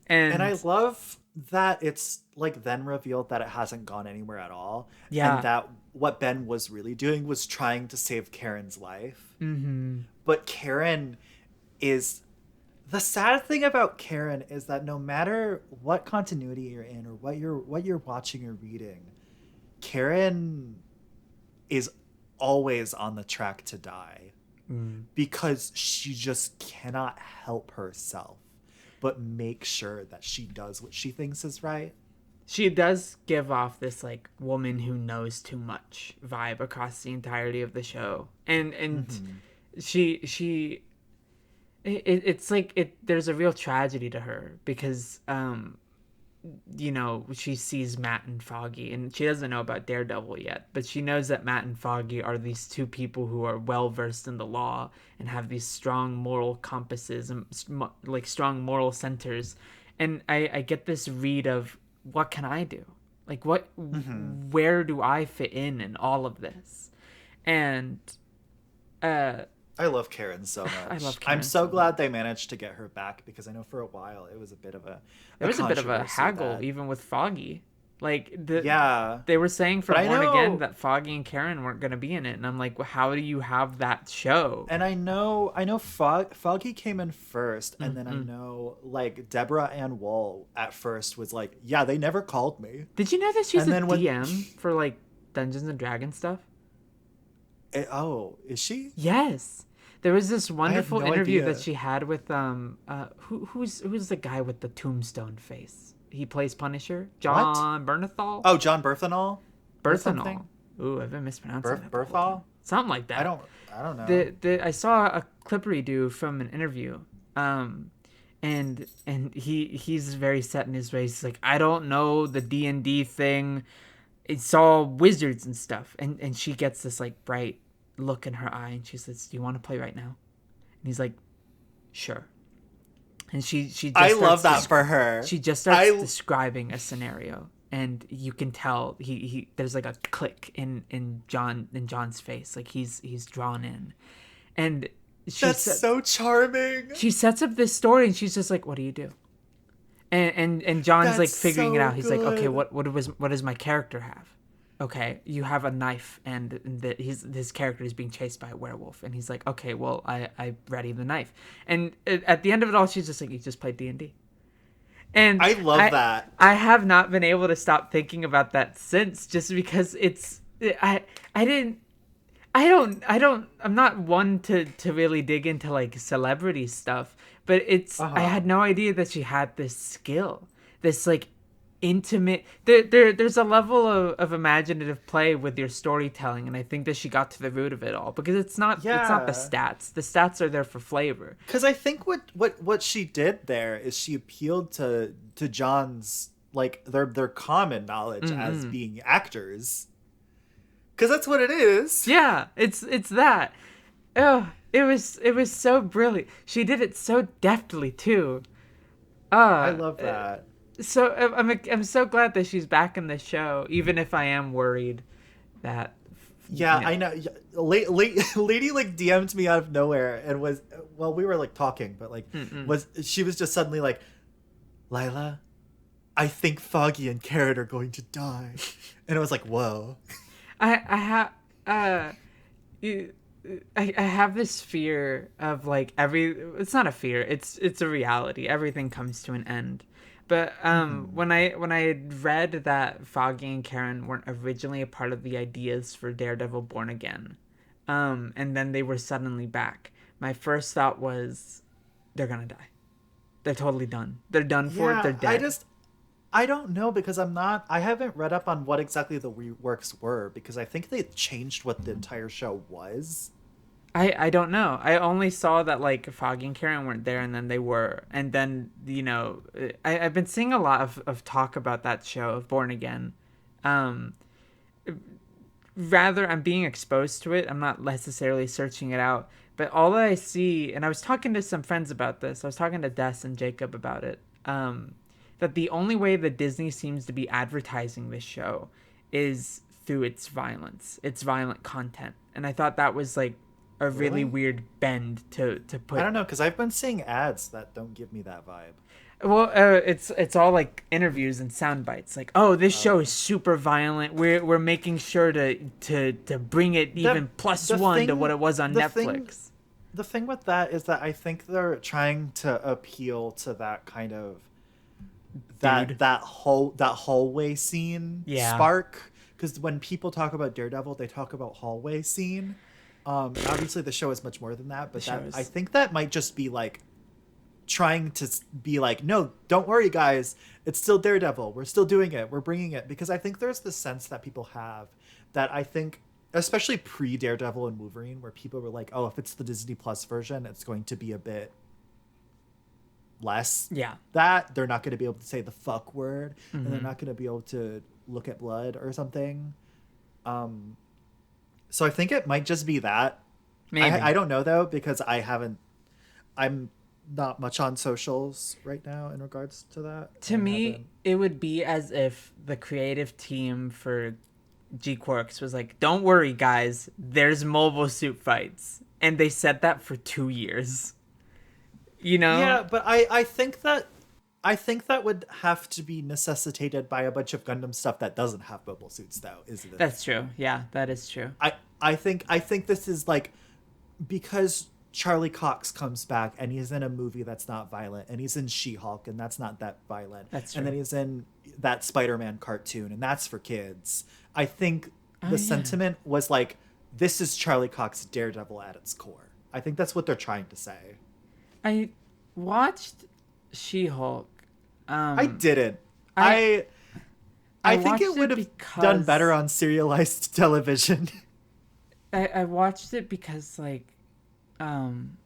And And I love that it's like then revealed that it hasn't gone anywhere at all, and yeah. that what Ben was really doing was trying to save Karen's life. Mhm. But Karen is the sad thing about Karen is that no matter what continuity you're in or what you're watching or reading, Karen is always on the track to die Mm. because she just cannot help herself but make sure that she does what she thinks is right. She does give off this like woman who knows too much vibe across the entirety of the show. And Hmm. she it's like there's a real tragedy to her because she sees Matt and Foggy, and she doesn't know about Daredevil yet, but she knows that Matt and Foggy are these two people who are well versed in the law and have these strong moral compasses and like strong moral centers. And I get this read of what can I do? Like Hmm. where do I fit in all of this? And uh I love Karen so I much. love I'm Karen so so much. glad they managed to get her back because I know for a while it was a bit of There a was a bit of a controversy haggle that even with Foggy. Like yeah. they were saying for But I Born Again know that Foggy and Karen weren't going to be in it, and I'm like, well, how do you have that show? and I know Foggy came in first, and then I Mm-mm. know like Deborah Ann Woll at first was like, yeah, they never called me. Did you know that she's And a then when DM for like Dungeons and Dragons stuff? oh, is she? Yes. There was this I had wonderful no interview that idea. she had with who's the guy with the tombstone face? He plays Punisher. What? John Bernthal. Oh, John Berthenol or Berthenol. something. Ooh, I've been mispronouncing that the whole time. Berthal? Something like I that. don't I don't know. I saw a clip redo from an interview, um, and he's very set in his ways. He's like, I don't know the D&D thing. It's all wizards and stuff. And she gets this like bright look in her eye, and she says, "Do you want to play right now?" And he's like, "Sure." And she I just love starts that for her. she just starts I describing a scenario, and you can tell he there's like a click in John's face, like he's drawn in, and That's so charming. she sets up this story, and she's just like, "What do you do?" And John's like That's figuring it so out. He's like, "Okay, good. what does my character have?" Okay, you have a knife, and his character is being chased by a werewolf, and he's like, "Okay, well, I ready the knife," and at the end of it all, she's just like, "You just played D&D." And I love that. I have not been able to stop thinking about that since, just because I didn't I'm not one to really dig into like celebrity stuff, but I Uh-huh. had no idea that she had this skill, this like intimate there's a level of imaginative play with your storytelling, and I think that she got to the root of it all, because it's not the Yeah. stats are there for flavor. Cuz I think what she did there is she appealed to John's like their common knowledge as Mm-hmm. being actors. Cuz that's what it is. Yeah, it's that. Oh, it was so brilliant. She did it so deftly too. I uh love that. so I'm so glad that she's back in the show, even if I am worried that Yeah, you know. I know. Yeah, lady like DM'd me out of nowhere and was well, we were like talking, but like Mm-mm. was she was just suddenly like, Lila, I think Foggy and Carrot are going to die, and I was like, whoa. I have you- I have this fear of like it's not a fear, it's a reality. Everything comes to an end. But Hmm. when I had read that Foggy and Karen weren't originally a part of the ideas for Daredevil Born Again, and then they were suddenly back, my first thought was, they're gonna die. They're totally done. They're done for. They're Yeah, dead. I don't know because I haven't read up on what exactly the reworks were because I think they changed what the entire show was. I don't know. I only saw that like Foggy and Karen weren't there, and then they were, and then I've been seeing a lot of talk about that show of Born Again. Um, Rather, I'm being exposed to it. I'm not necessarily searching it out, but all that I see, and I was talking to some friends about this. I was talking to Des and Jacob about it. That the only way that Disney seems to be advertising this show is through its violence, its violent content, and I thought that was like a really Really? weird bend to I put. don't know because I've been seeing ads that don't give me that vibe. Well, it's all like interviews and sound bites. Like, oh, this show is Oh. super violent. We're making sure to bring it the even plus the one to what thing it was on the thing Netflix. the thing with that is that I think they're trying to appeal to that kind of Dude. that hallway scene Yeah, spark because when people talk about Daredevil they talk about hallway scene. And obviously the show is much more than that, the but show that I is. think that might just be like trying to be like, no, don't worry, guys. It's still Daredevil. We're still doing it. We're bringing it because I think there's this sense that people have that I think, especially pre Daredevil and Wolverine, where people were like, oh, if it's the Disney Plus version, it's going to be a bit less Yeah. that they're not going to be able to say the fuck word and they're Mm-hmm. not going to be able to look at blood or something. Um, so I think it might just be that. I Maybe. don't know though because I'm not much on socials right now in regards to that. To I me, haven't. it would be as if the creative team for G Quarks was like, "Don't worry, guys. There's mobile suit fights," and they said that for 2 years. You know. Yeah, but I think that would have to be necessitated by a bunch of Gundam stuff that doesn't have mobile suits though. Is the thing. That's true. Yeah, that is true. I think this is like because Charlie Cox comes back and he's in a movie that's not violent and he's in She-Hulk and that's not that violent That's and true. then he's in that Spider-Man cartoon and that's for kids. I think Oh the yeah. sentiment was like this is Charlie Cox Daredevil at its core. I think that's what they're trying to say. I watched She-Hulk. I Um, didn't. I I I I think it watched would it have done better because on serialized television. I watched it because like um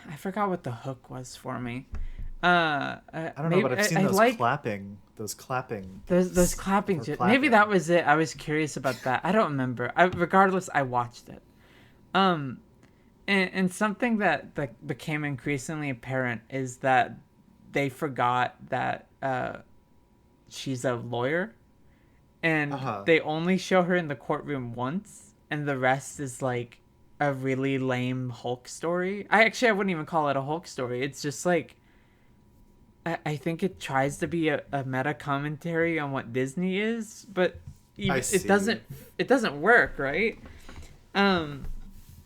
I forgot what the hook was for me. I don't know, but Maybe I've seen I those like clapping those clapping for shit. Maybe that clapping. was it. I was curious about that. I don't remember. Regardless, I watched it. Um, and something that became increasingly apparent is that they forgot that she's a lawyer, Uh and huh. they only show her in the courtroom once, and the rest is like a really lame Hulk story. I wouldn't even call it a Hulk story. It's just like I think it tries to be a meta commentary on what Disney is, but I even see. it doesn't work, right? Um,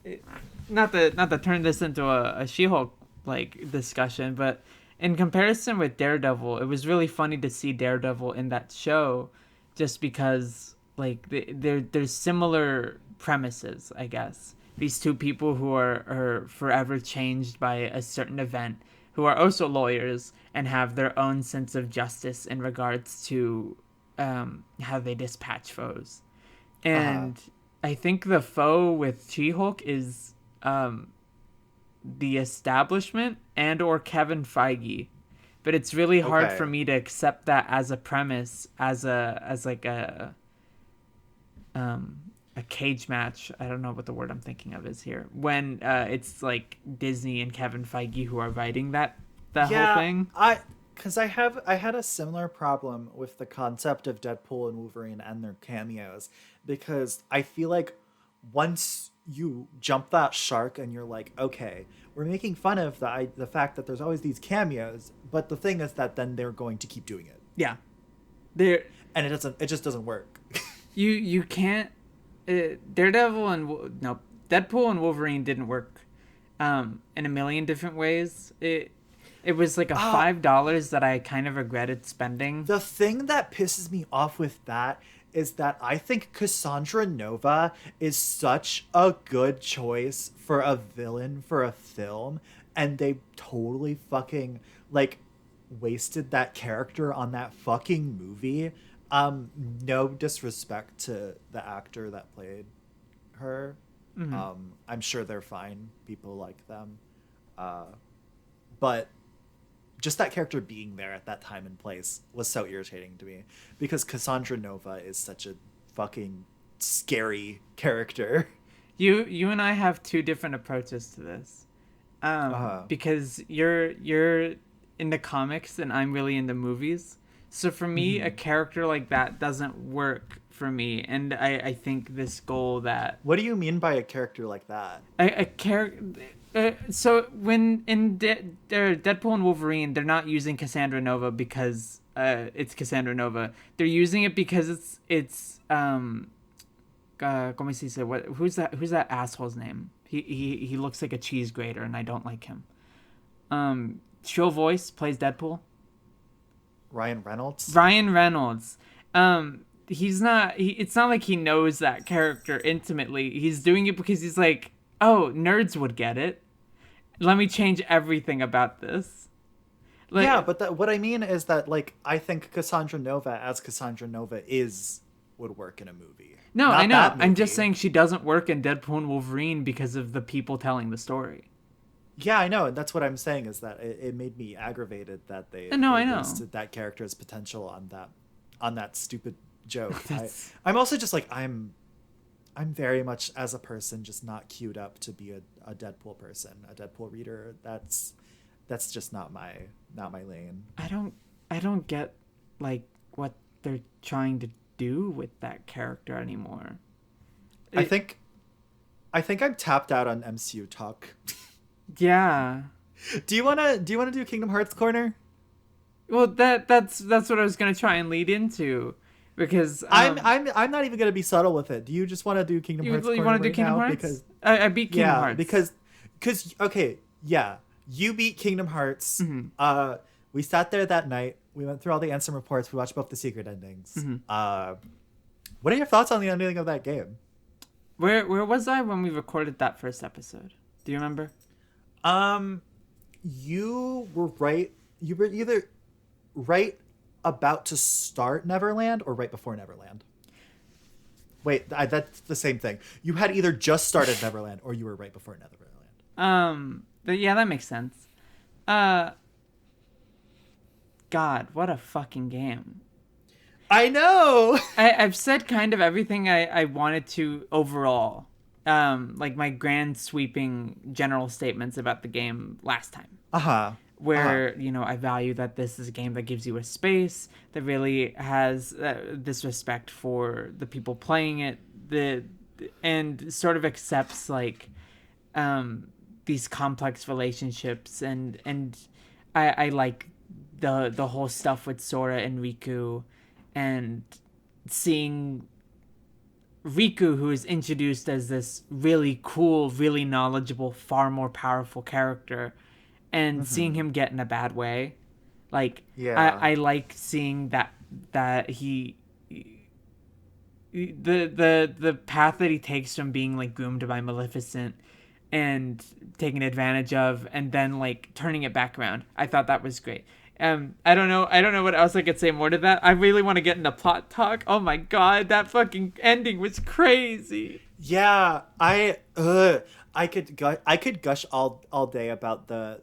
it, not to turn this into a She-Hulk like discussion, but in comparison with Daredevil, it was really funny to see Daredevil in that show, just because like there's similar premises, I guess. These two people who are forever changed by a certain event, who are also lawyers and have their own sense of justice in regards to how they dispatch foes. Uh huh. And I think the foe with She-Hulk is um, the establishment and or Kevin Feige. But it's really hard for Okay. me to accept that as a premise, as like um, a cage match. I don't know what the word I'm thinking of is here. When it's like Disney and Kevin Feige who are writing that whole Yeah, thing. because I had a similar problem with the concept of Deadpool and Wolverine and their cameos, because I feel like once you jump that shark and you're like, okay, we're making fun of the fact that there's always these cameos, but the thing is that then they're going to keep doing it, Yeah, there and it just doesn't work. you can't. Daredevil and no Deadpool and Wolverine didn't work in a million different ways. It was like a uh $5 that I kind of regretted spending. The thing that pisses me off with that is that I think Cassandra Nova is such a good choice for a villain for a film, and they totally fucking like wasted that character on that fucking movie. No disrespect to the actor that played her. Mm-hmm. I'm sure they're fine. People like them. Uh, but just that character being there at that time and place was so irritating to me, because Cassandra Nova is such a fucking scary character. You and I have two different approaches to this. Uh Because you're into comics and I'm really into movies. So for me, a mhm. character like that doesn't work for me, and I think this goal that What do you mean by a character like that? a character. So when in Deadpool and Wolverine, they're not using Cassandra Nova because it's Cassandra Nova. They're using it because como se dice, what who's that asshole's name? He looks like a cheese grater and I don't like him. Show Voice plays Deadpool. Ryan Reynolds? Ryan Reynolds. He's not. It's not like he knows that character intimately. He's doing it because he's like, oh, nerds would get it. Let me change everything about this. Yeah, Like, but what I mean is that, like, I think Cassandra Nova as Cassandra Nova is would work in a movie. no, I Not know. that I'm just movie. saying she doesn't work in Deadpool and Wolverine because of the people telling the story. Yeah, I know, and that's what I'm saying is that it made me aggravated that No, they I know. wasted that character's potential on that stupid joke. That's I'm also just like I'm very much as a person just not queued up to be a Deadpool person, a Deadpool reader. That's just not my lane. I don't get like what they're trying to do with that character anymore. I It, think I think I'm tapped out on MCU talk. yeah. Do you wanna do Kingdom Hearts corner? Well, that's what I was gonna try and lead into, because I'm not even gonna be subtle with it. Do you just want to do Kingdom Hearts you corner want to do right Kingdom now? Hearts? I beat Kingdom Yeah, Hearts. because okay, yeah, you beat Kingdom Hearts. Mm-hmm. We sat there that night. We went through all the Ansem reports. We watched both the secret endings. Mm-hmm. What are your thoughts on the ending of that game? Where was I when we recorded that first episode? Do you remember? Um, you were right. You were either right about to start Neverland or right before Neverland? Wait, that's the same thing. You had either just started Neverland or you were right before Neverland. Yeah, that makes sense. Uh, God, what a fucking game. I know. I've said kind of everything I wanted to overall. Like my grand sweeping general statements about the game last time. Uh huh. Uh huh. Where, I value that this is a game that gives you a space, that really has this respect for the people playing it, and sort of accepts like these complex relationships, and I like the whole stuff with Sora and Riku, and seeing Riku, who is introduced as this really cool, really knowledgeable, far more powerful character, and seeing Mm-hmm. him get in a bad way. Like Yeah. I like seeing that he the path that he takes from being like groomed by Maleficent and taken advantage of, and then like turning it back around. I thought that was great. I don't know what else I could say more to that. I really want to get into plot talk. Oh my god, that fucking ending was crazy. Yeah. I could gush all day about the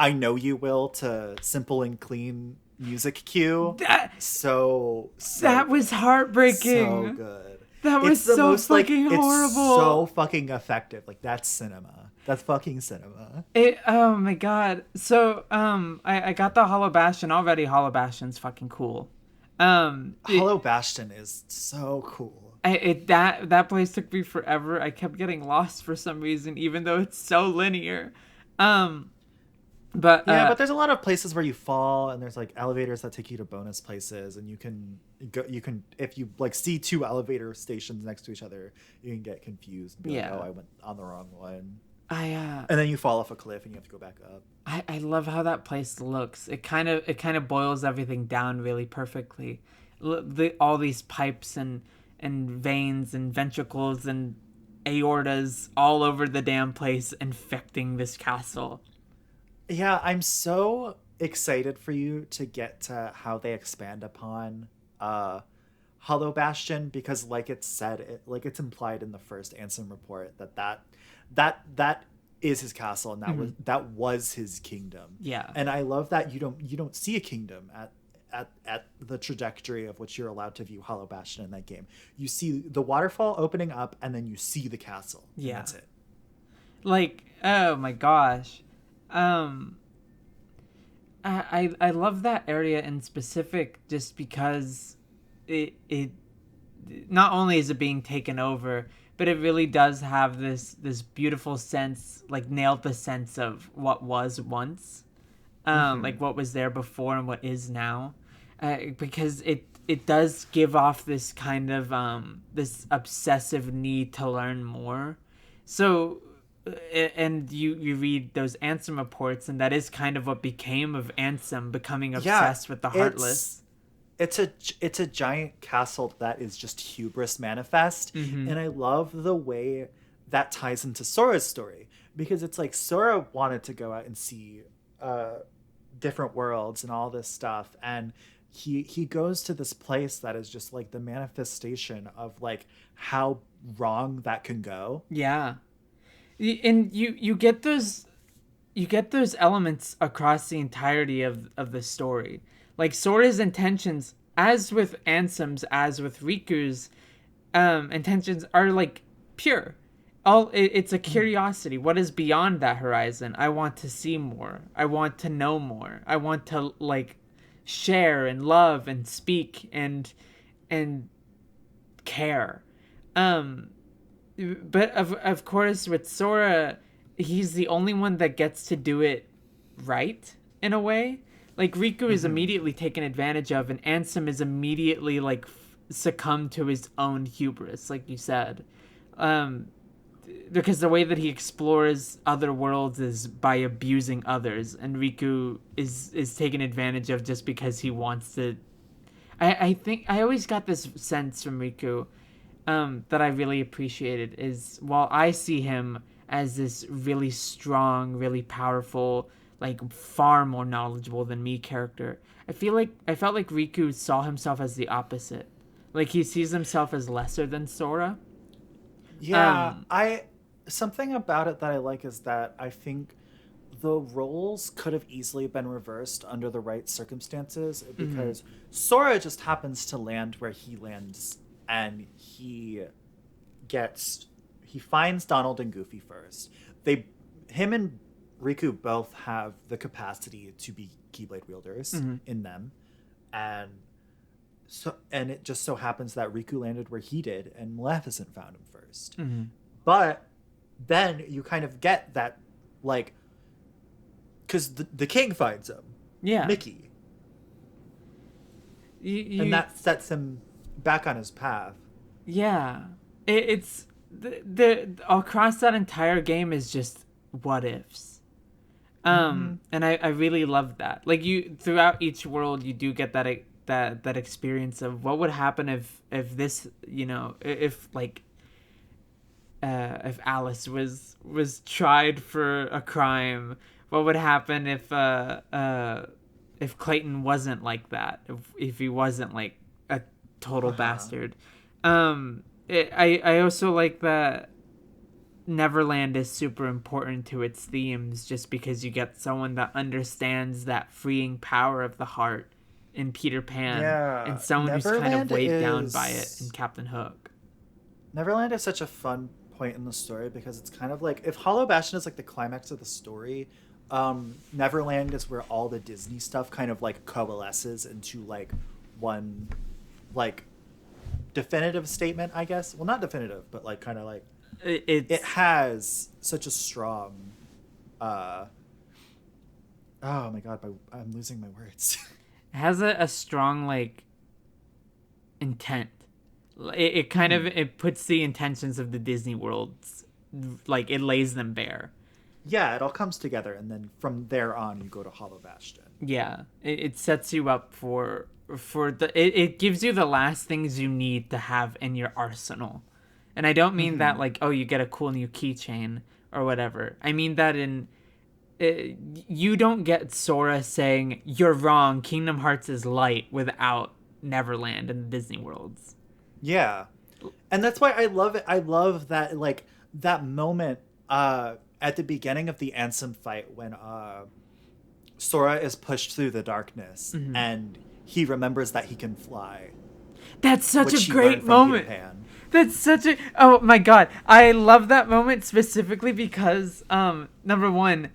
I know you will to simple and clean music cue. That So that was good. So heartbreaking. good. That was It's the so most like fucking it's so horrible. fucking effective. Like that's cinema. That's fucking cinema. Oh my god. So I got the Hollow Bastion already. Hollow Bastion's fucking cool. Hollow Bastion is so cool. That place took me forever. I kept getting lost for some reason, even though it's so linear. Um, but Yeah, but there's a lot of places where you fall, and there's like elevators that take you to bonus places, and you can if you like see two elevator stations next to each other, you can get confused and be like, oh, yeah, I went on the wrong one, I and then you fall off a cliff and you have to go back up. I love how that place looks. It kind of boils everything down really perfectly. All these pipes and veins and ventricles and aortas all over the damn place infecting this castle. Yeah, I'm so excited for you to get to how they expand upon uh Hollow Bastion because like it's implied in the first Ansem report that is his castle and Mm-hmm. that was his kingdom. Yeah. And I love that you don't see a kingdom at the trajectory of which you're allowed to view Hollow Bastion in that game. You see the waterfall opening up and then you see the castle. And Yeah. that's it. Like, oh my gosh. Um I love that area in specific just because it not only is it being taken over, but it really does have this beautiful sense, like nailed the sense of what was once, like what was there before and what is now, because it does give off this kind of this obsessive need to learn more. So and you read those Ansem reports, and that is kind of what became of Ansem becoming Yeah, obsessed with the it's Heartless. it's a giant castle that is just hubris manifest, Mm-hmm. and I love the way that ties into Sora's story because it's like Sora wanted to go out and see uh different worlds and all this stuff, and he goes to this place that is just like the manifestation of like how wrong that can go. Yeah, and you get those elements across the entirety of the story. Like Sora's intentions, as with Ansem's, as with Riku's, intentions are like pure. It's a curiosity. What is beyond that horizon? I want to see more. I want to know more. I want to like share and love and speak and care. Um, but of course with Sora, he's the only one that gets to do it right in a way. Like Riku is Mm-hmm. immediately taken advantage of, and Ansem is immediately like succumbed to his own hubris, like you said, um, because the way that he explores other worlds is by abusing others, and Riku is taken advantage of just because he wants to. I think I always got this sense from Riku, that I really appreciated is while I see him as this really strong, really powerful, like far more knowledgeable than me character. I felt like Riku saw himself as the opposite. Like he sees himself as lesser than Sora. Yeah, Um I something about it that I like is that I think the roles could have easily been reversed under the right circumstances mhm. because Sora just happens to land where he lands and gets he finds Donald and Goofy first. They him and Riku both have the capacity to be Keyblade wielders Mhm. in them. And and it just so happens that Riku landed where he did and Maleficent found him first. Mhm. But then you kind of get that, like, because the king finds him, Yeah. Mickey, and You that sets him back on his path. yeah. It's the across that entire game is just what ifs. Mm-hmm. And I really love that. Like you throughout each world you do get that experience of what would happen if this, you know, if Alice was tried for a crime, what would happen if Clayton wasn't like that, if he wasn't like a total Uh-huh. bastard. I also like that Neverland is super important to its themes just because you get someone that understands that freeing power of the heart in Peter Pan and Yeah, someone who's kind of Neverland weighed down by it in is Captain Hook. Neverland is such a fun point in the story because it's kind of like if Hollow Bastion is like the climax of the story, Neverland is where all the Disney stuff kind of like coalesces into like one like definitive statement, I guess. Well, not definitive, but like kind of like it It's has such a strong uh oh my god, I'm losing my words. it has a strong like intent. It kind of Mhm. it puts the intentions of the Disney worlds, like it lays them bare. Yeah, it all comes together and then from there on you go to Hollow Bastion. Yeah, it sets you up for it gives you the last things you need to have in your arsenal. And I don't mean that Mhm. like, oh, you get a cool new keychain or whatever. I mean that in you don't get Sora saying you're wrong, Kingdom Hearts is light without Neverland and the Disney worlds. Yeah. And that's why I love it. I love that like that moment at the beginning of the Ansem fight when Sora is pushed through the darkness Hmm. and he remembers that he can fly, That's such a which he great learned from Peter moment. Pan. That's such a oh my god. I love that moment specifically because number one,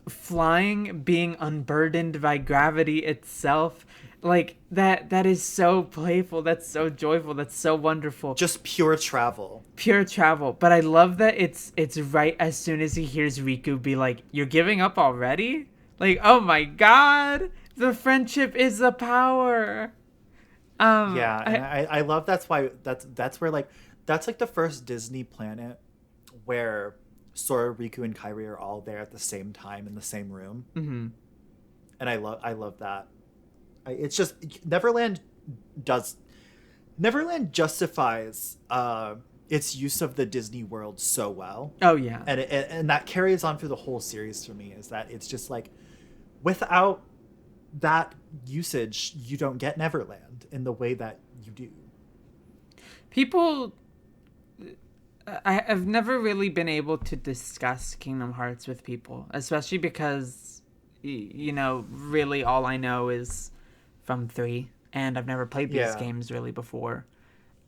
flying being unburdened by gravity itself, like that is so playful, that's so joyful, that's so wonderful. Just pure travel. Pure travel. But I love that it's right as soon as he hears Riku be like, "You're giving up already?" Like, "Oh my god. The friendship is the power." Yeah, and I I love that's where like that's like the first Disney planet where Sora, Riku, and Kairi are all there at the same time in the same room, mhm. and I love that. It's just Neverland does Neverland justifies its use of the Disney world so well, Oh yeah. and that carries on through the whole series for me. Is that it's just like without that usage, you don't get Neverland in the way that you do. People I've never really been able to discuss Kingdom Hearts with people, especially because you know, really all I know is from 3 and I've never played these Yeah. games really before.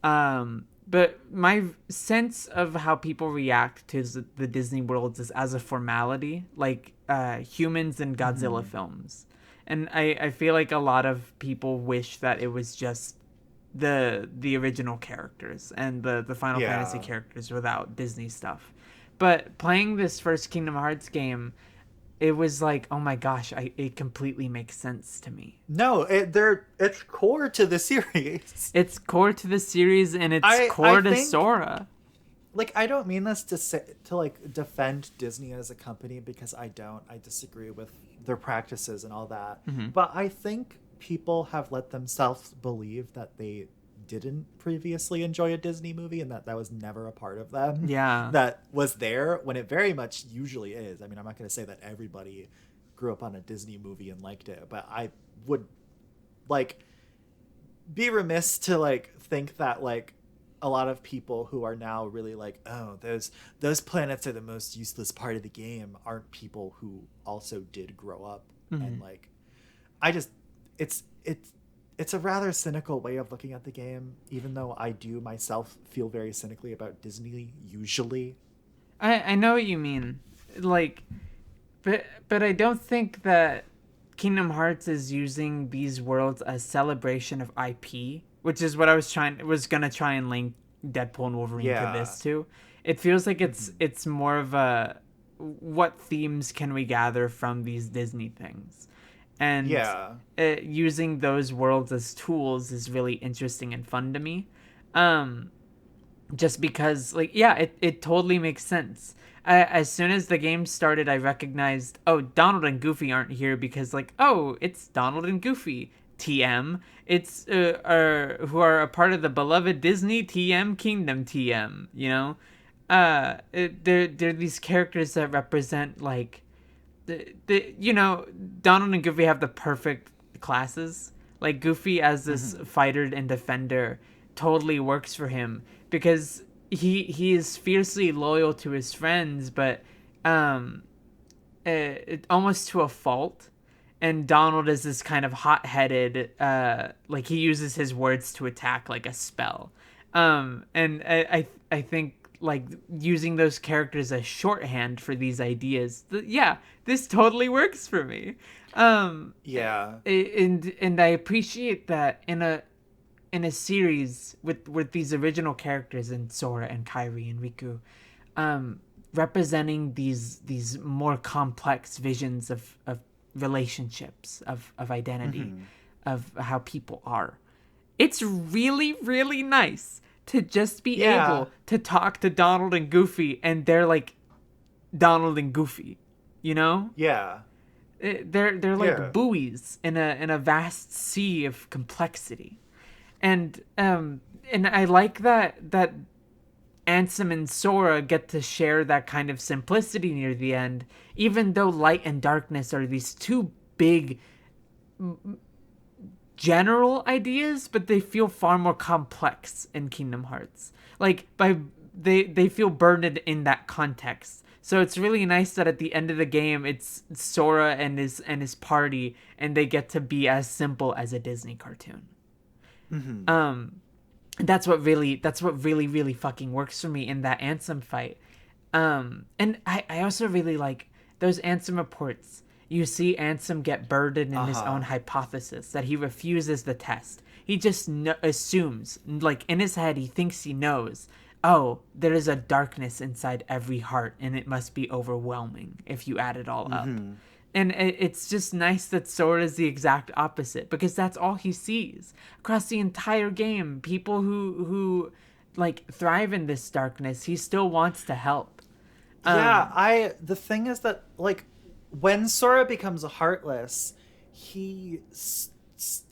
But my sense of how people react to the Disney worlds is as a formality, like humans in Godzilla Mm-hmm. films. And I feel like a lot of people wish that it was just the original characters and the Final Fantasy Yeah. characters without Disney stuff. But playing this first Kingdom Hearts game, it was like, oh my gosh, it completely makes sense to me. No, it's core to the series. It's core to the series and it's I core to think Sora. like I don't mean this to say to like defend Disney as a company because I don't. I disagree with their practices and all that. Mm-hmm. But I think people have let themselves believe that they didn't previously enjoy a Disney movie and that was never a part of them Yeah. that was there when it very much usually is. I mean, I'm not going to say that everybody grew up on a Disney movie and liked it, but I would like be remiss to like think that like a lot of people who are now really like, oh, those planets are the most useless part of the game, aren't people who also did grow up. And Mhm. like, I just it's it's a rather cynical way of looking at the game, even though I do myself feel very cynically about Disney usually. I know what you mean. Like, but I don't think that Kingdom Hearts is using these worlds as celebration of IP, which is what I was gonna try and link Deadpool and Wolverine to Yeah. this too. It feels like Hmm. it's more of a what themes can we gather from these Disney things, and Yeah. using those worlds as tools is really interesting and fun to me. Um, just because like yeah it totally makes sense. As soon as the game started I recognized, oh, Donald and Goofy aren't here because like, oh, it's Donald and Goofy TM. It's who are a part of the beloved Disney TM Kingdom TM, you know. They're these characters that represent like the you know, Donald and Goofy have the perfect classes. Like Goofy as this Hmm. fighter and defender totally works for him because he is fiercely loyal to his friends, but um, almost to a fault. And Donald is this kind of hot-headed, like he uses his words to attack like a spell. And I think like using those characters as shorthand for these ideas, yeah, this totally works for me. Um, Yeah. and I appreciate that in a series with these original characters in Sora and Kairi and Riku, um, representing these more complex visions of relationships, of identity, Hmm. of how people are. It's really, really nice to just be Yeah. able to talk to Donald and Goofy and they're like Donald and Goofy, you know? Yeah. They're like Yeah. buoys in a vast sea of complexity. And I like that Ansem and Sora get to share that kind of simplicity near the end, even though light and darkness are these two big general ideas, but they feel far more complex in Kingdom Hearts. Like by they feel burdened in that context. So it's really nice that at the end of the game it's Sora and his party and they get to be as simple as a Disney cartoon. Hmm. Um that's what really really fucking works for me in that Ansem fight. And I also really like those Ansem reports. You see Ansem get burdened in his own Uh-huh. hypothesis that he refuses the test. He just assumes, like in his head, he thinks he knows. Oh, there is a darkness inside every heart, and it must be overwhelming if you add it all up. Hmm. And it's just nice that Sora is the exact opposite because that's all he sees across the entire game. People who like thrive in this darkness, he still wants to help. Yeah, Um, I the thing is that like when Sora becomes a heartless,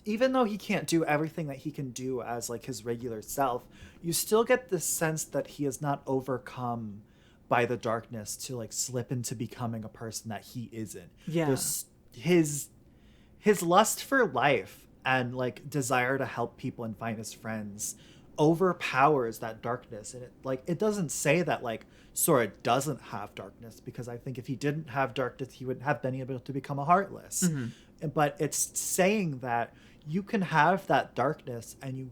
even though he can't do everything that he can do as like his regular self, you still get this sense that he is not overcome by the darkness to like slip into becoming a person that he isn't. yeah, There's his lust for life and like desire to help people and find his friends overpowers that darkness, and it doesn't say that like Sora doesn't have darkness, because I think if he didn't have darkness he wouldn't have been able to become a heartless. hmm, But it's saying that you can have that darkness and you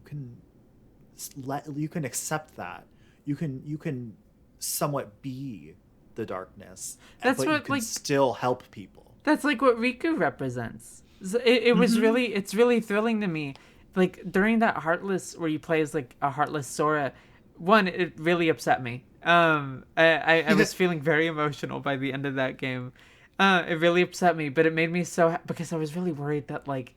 can accept that. You can somewhat be the darkness, that's but you what can like still help people. that's like what Riku represents. It was Mhm. really it's really thrilling to me. Like during that Heartless where you play as like a Heartless Sora, one it really upset me. I was feeling very emotional by the end of that game. It really upset me, but it made me so because I was really worried that like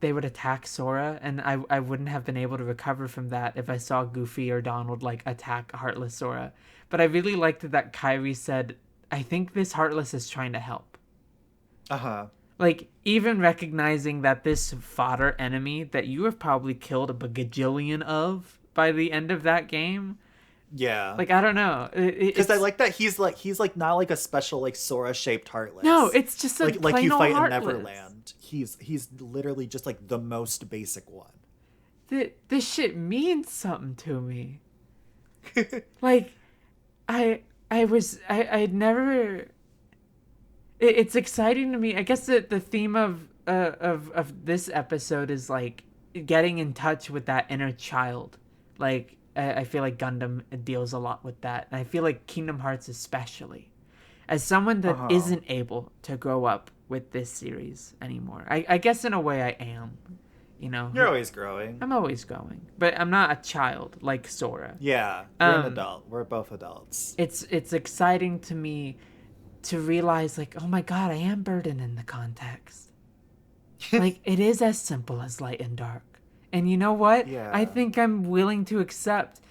they would attack Sora, and I wouldn't have been able to recover from that if I saw Goofy or Donald like attack Heartless Sora. But I really liked that Kyrie said, "I think this Heartless is trying to help." Uh-huh. Like even recognizing that this fodder enemy that you have probably killed a bagajillion of by the end of that game, Yeah. Like, I don't know. Because I It's like that he's not like a special like Sora shaped no, heartless. it's just a Like plain you old fight in heartless. Neverland. He's literally just like the most basic one. This shit means something to me. Like, I'd never. It's exciting to me. I guess the theme of this episode is like getting in touch with that inner child. Like, I feel like Gundam deals a lot with that, and I feel like Kingdom Hearts especially. As someone that Uh-huh. isn't able to grow up with this series anymore, I guess in a way I am. You know, You're always growing. I'm always going, but I'm not a child like Sora. Yeah, you're an Um, adult. We're both adults. it's exciting to me to realize like, oh my god, I am burdened in the context. Like, it is as simple as light and dark. And you know what? I Yeah. think I'm willing to accept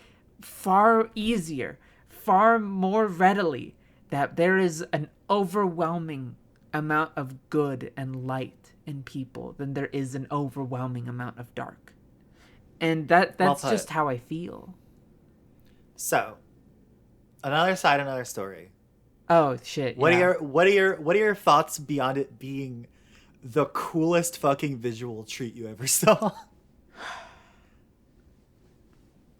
far easier, far more readily that there is an overwhelming amount of good and light in people than there is an overwhelming amount of dark. And Well that's put. just how I feel. So, another side, another story. Oh shit, What are yeah. your thoughts beyond it being the coolest fucking visual treat you ever saw?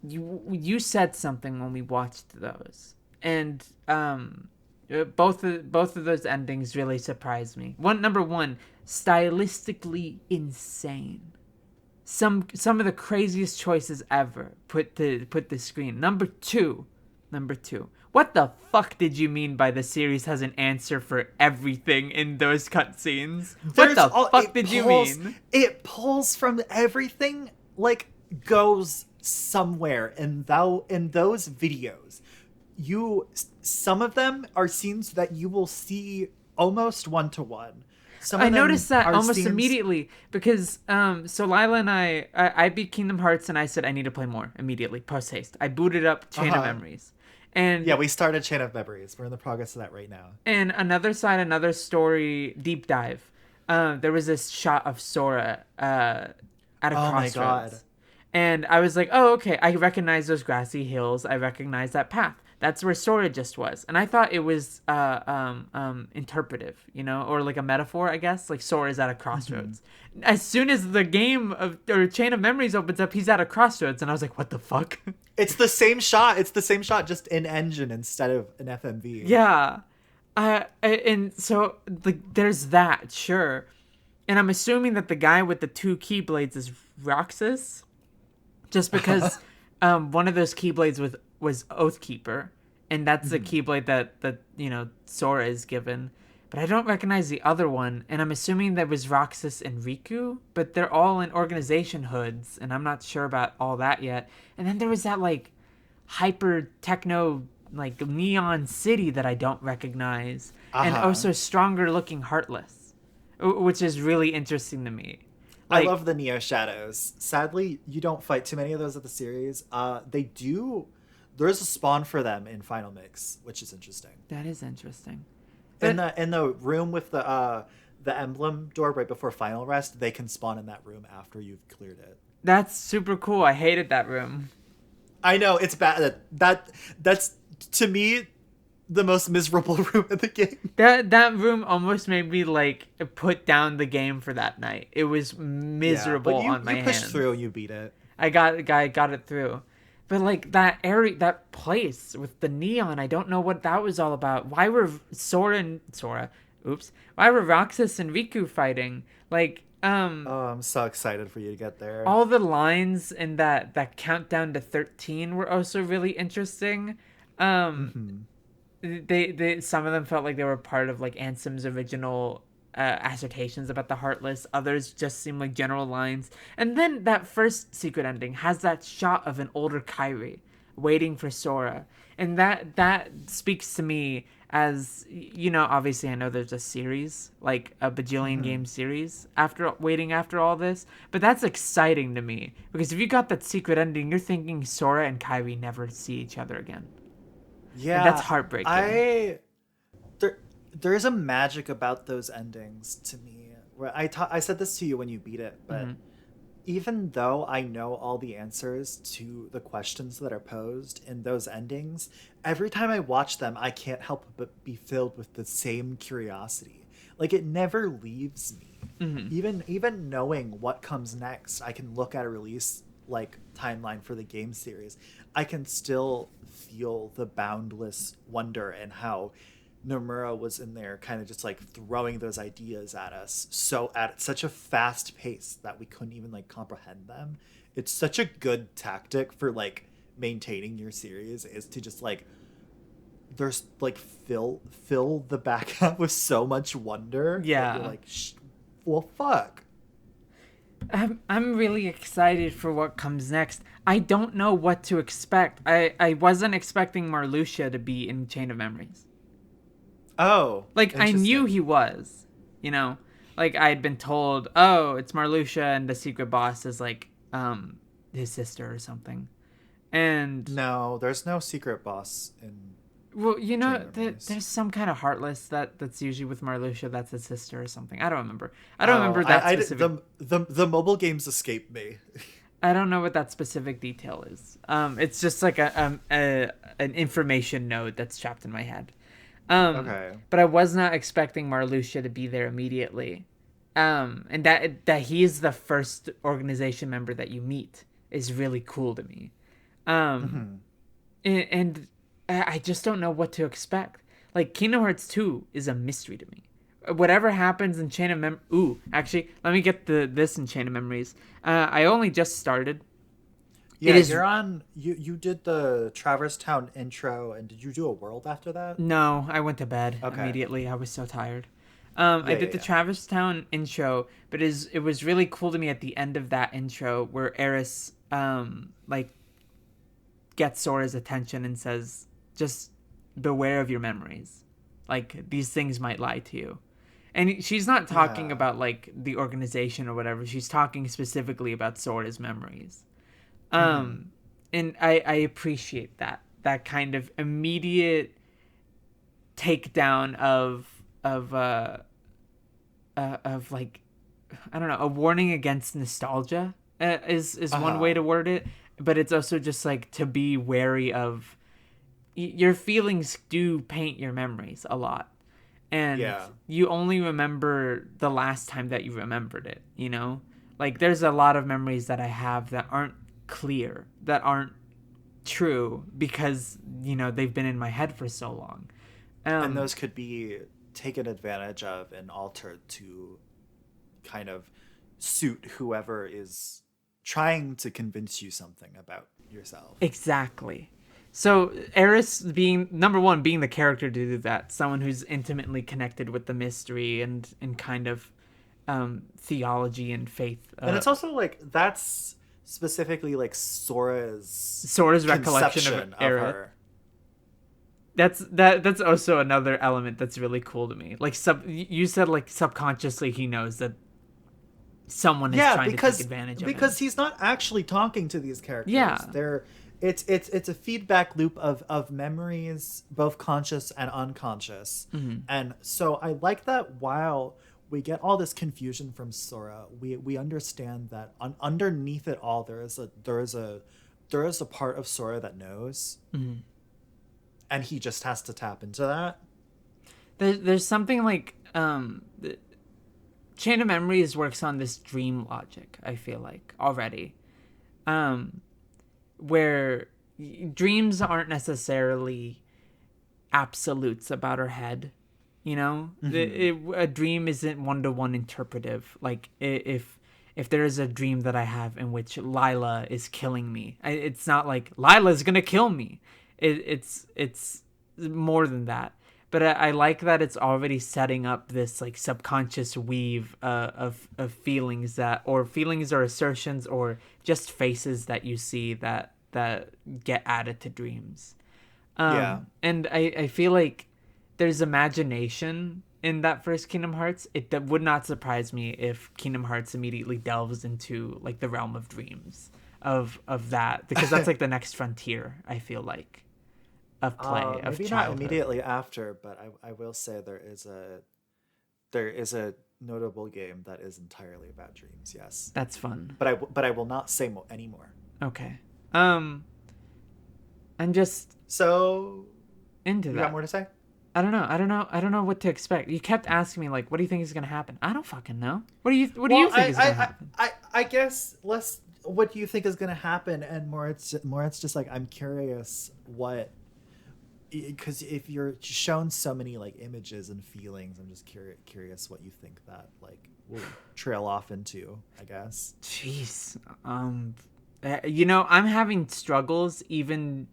You said something when we watched those, and both of those endings really surprised me. Number one, stylistically insane. Some of the craziest choices ever put the screen. Number two. What the fuck did you mean by the series has an answer for everything in those cutscenes? What There's the all fuck did you mean? it pulls from everything, like goes somewhere, and thou in those videos you some of them are scenes that you will see almost one to one. Some I of them noticed that are almost scenes. immediately because so Lila and I beat Kingdom Hearts and I said I need to play more immediately post haste. I booted up Chain of Uh-huh. Memories, Yeah, and we started Chain of Memories. We're in the progress of that right now. another side, another story deep dive. There was this shot of Sora at a Oh my god. crossroads, and I was like, oh okay, I recognize those grassy hills. I recognize that path. That's where Sora just was, and I thought it was interpretive, you know, or like a metaphor, I guess. Like Sora is at a Mhm. crossroads. As soon as the game of or Chain of Memories opens up, he's at a crossroads, and I was like, what the fuck? It's the same shot. It's the same shot, just in engine instead of an FMV. Yeah. And so like there's that, sure. And I'm assuming that the guy with the two keyblades is Roxas, just because one of those keyblades was Oathkeeper, and that's the Mhm. keyblade that you know Sora is given. But I don't recognize the other one, and I'm assuming that was Roxas and Riku, but they're all in organization hoods, and I'm not sure about all that yet. And then there was that like hyper techno like neon city that I don't recognize, and Uh-huh. also stronger looking Heartless, which is really interesting to me. I Like love the Neo Shadows. Sadly, you don't fight too many of those at the series. They do. There's a spawn for them in Final Mix, which is interesting. that is interesting, In but the room with the emblem door right before Final Rest, they can spawn in that room after you've cleared it. that's super cool. I hated that room. I know it's bad. That's to me the most miserable room in the game. That room almost made me like put down the game for that night. It was Yeah, miserable but on my you pushed through hands. and you beat it. I got it through. But like that area, that place with the neon, I don't know what that was all about. Why were Sora, oops, why were Roxas and Riku fighting? Like, Oh, I'm so excited for you to get there. all the lines in that countdown to 13 were also really interesting. Um, Hmm. they some of them felt like they were part of like Ansem's original assertions about the Heartless. Others just seemed like general lines. And then that first secret ending has that shot of an older Kyrie waiting for Sora, and that speaks to me as you know. Obviously, I know there's a series like a bajillion Hmm. game series after waiting after all this, but that's exciting to me because if you got that secret ending, you're thinking Sora and Kyrie never see each other again, and that's Yeah, heartbreaking. I there there is a magic about those endings to me. Where I said this to you when you beat it, but Hmm. even though I know all the answers to the questions that are posed in those endings, every time I watch them, I can't help but be filled with the same curiosity. Like it never leaves me. Mm-hmm. Even knowing what comes next, I can look at a release like timeline for the game series. I can still feel the boundless wonder and how Nomura was in there kind of just like throwing those ideas at us so at such a fast pace that we couldn't even like comprehend them. It's such a good tactic for like maintaining your series is to just like there's like fill the back half with so much wonder that you're Yeah. like well fuck. I'm really excited for what comes next. I don't know what to expect. I wasn't expecting Marluxia to be in Chain of Memories. Oh, Like, I knew interesting. he was, you know? Like, I had been told, oh, it's Marluxia and the secret boss is, like, his sister or something. And, No, there's no secret boss in well, you Chain of know, Memories. there's some kind of Heartless that's usually with Marluxia that's his sister or something. I don't remember. I don't Oh, remember that specific. the mobile games escape me. I don't know what that specific detail is. It's just like an information node that's trapped in my head. Okay. But I was not expecting Marluxia to be there immediately. And that he is the first organization member that you meet is really cool to me. Um, Hmm. and I just don't know what to expect. Like Kingdom Hearts 2 is a mystery to me. Whatever happens in Chain of Mem. Ooh, actually, let me get this in Chain of Memories. I only just started. It Yeah, is you're on. You did the Traverse Town intro, and did you do a world after that? No, I went to bed Okay. immediately. I was so tired. I Yeah, yeah, did the yeah. Travis Town intro, but it was really cool to me at the end of that intro where Eris like gets Sora's attention and says, "Just beware of your memories. Like these things might lie to you." And she's not talking Yeah. about like the organization or whatever. She's talking specifically about Sora's memories. Hmm. Um, and I appreciate that kind of immediate takedown of like I don't know, a warning against nostalgia is Uh one way huh. to word it, but it's also just like to be wary of your feelings do paint your memories a lot, and Yeah. you only remember the last time that you remembered it. You know, like there's a lot of memories that I have that aren't clear, that aren't true because they've been in my head for so long. And Um, those could be taken advantage of and altered to kind of suit whoever is trying to convince you something about yourself. Exactly. So Eris being number one, being the character to do that, someone who's intimately connected with the mystery and kind of theology and faith. And it's also like that's specifically like Sora's Sora's recollection of conception of Eris. her. That's also another element that's really cool to me. Like you said, like subconsciously he knows that someone is Yeah, trying to take advantage of him. because he's not actually talking to these characters. Yeah, They're it's a feedback loop of memories, both conscious and unconscious. And so I like that while we get all this confusion from Sora, we understand that underneath it all there is a part of Sora that knows, and he just has to tap into that. there's something like Chain of Memories works on this dream logic. I feel like already. Um, where dreams aren't necessarily absolutes about our head. You know, Hmm. a dream isn't one to one interpretive. Like if there is a dream that I have in which Lila is killing me, it's not like Lila's gonna kill me. It's more than that. But I like that it's already setting up this like subconscious weave of feelings feelings or assertions or just faces that you see that get added to dreams. Yeah. And I feel like there's imagination in that first Kingdom Hearts. That would not surprise me if Kingdom Hearts immediately delves into like the realm of dreams of that because that's like the next frontier. I feel like of play of Maybe not childhood. immediately after, but I will say there is a notable game that is entirely about dreams. Yes, That's fun. but I will not say any more. Okay. Um, I'm just So into you got that. more to say? I don't know what to expect. You kept asking me like, what do you think is gonna happen? I don't fucking know. What do Well, you think is gonna happen? I guess less what do you think is going to happen, and more it's just like I'm curious what, because if you're shown so many like images and feelings, I'm just curious what you think that like will trail off into, I guess. Jeez. You know, I'm having struggles even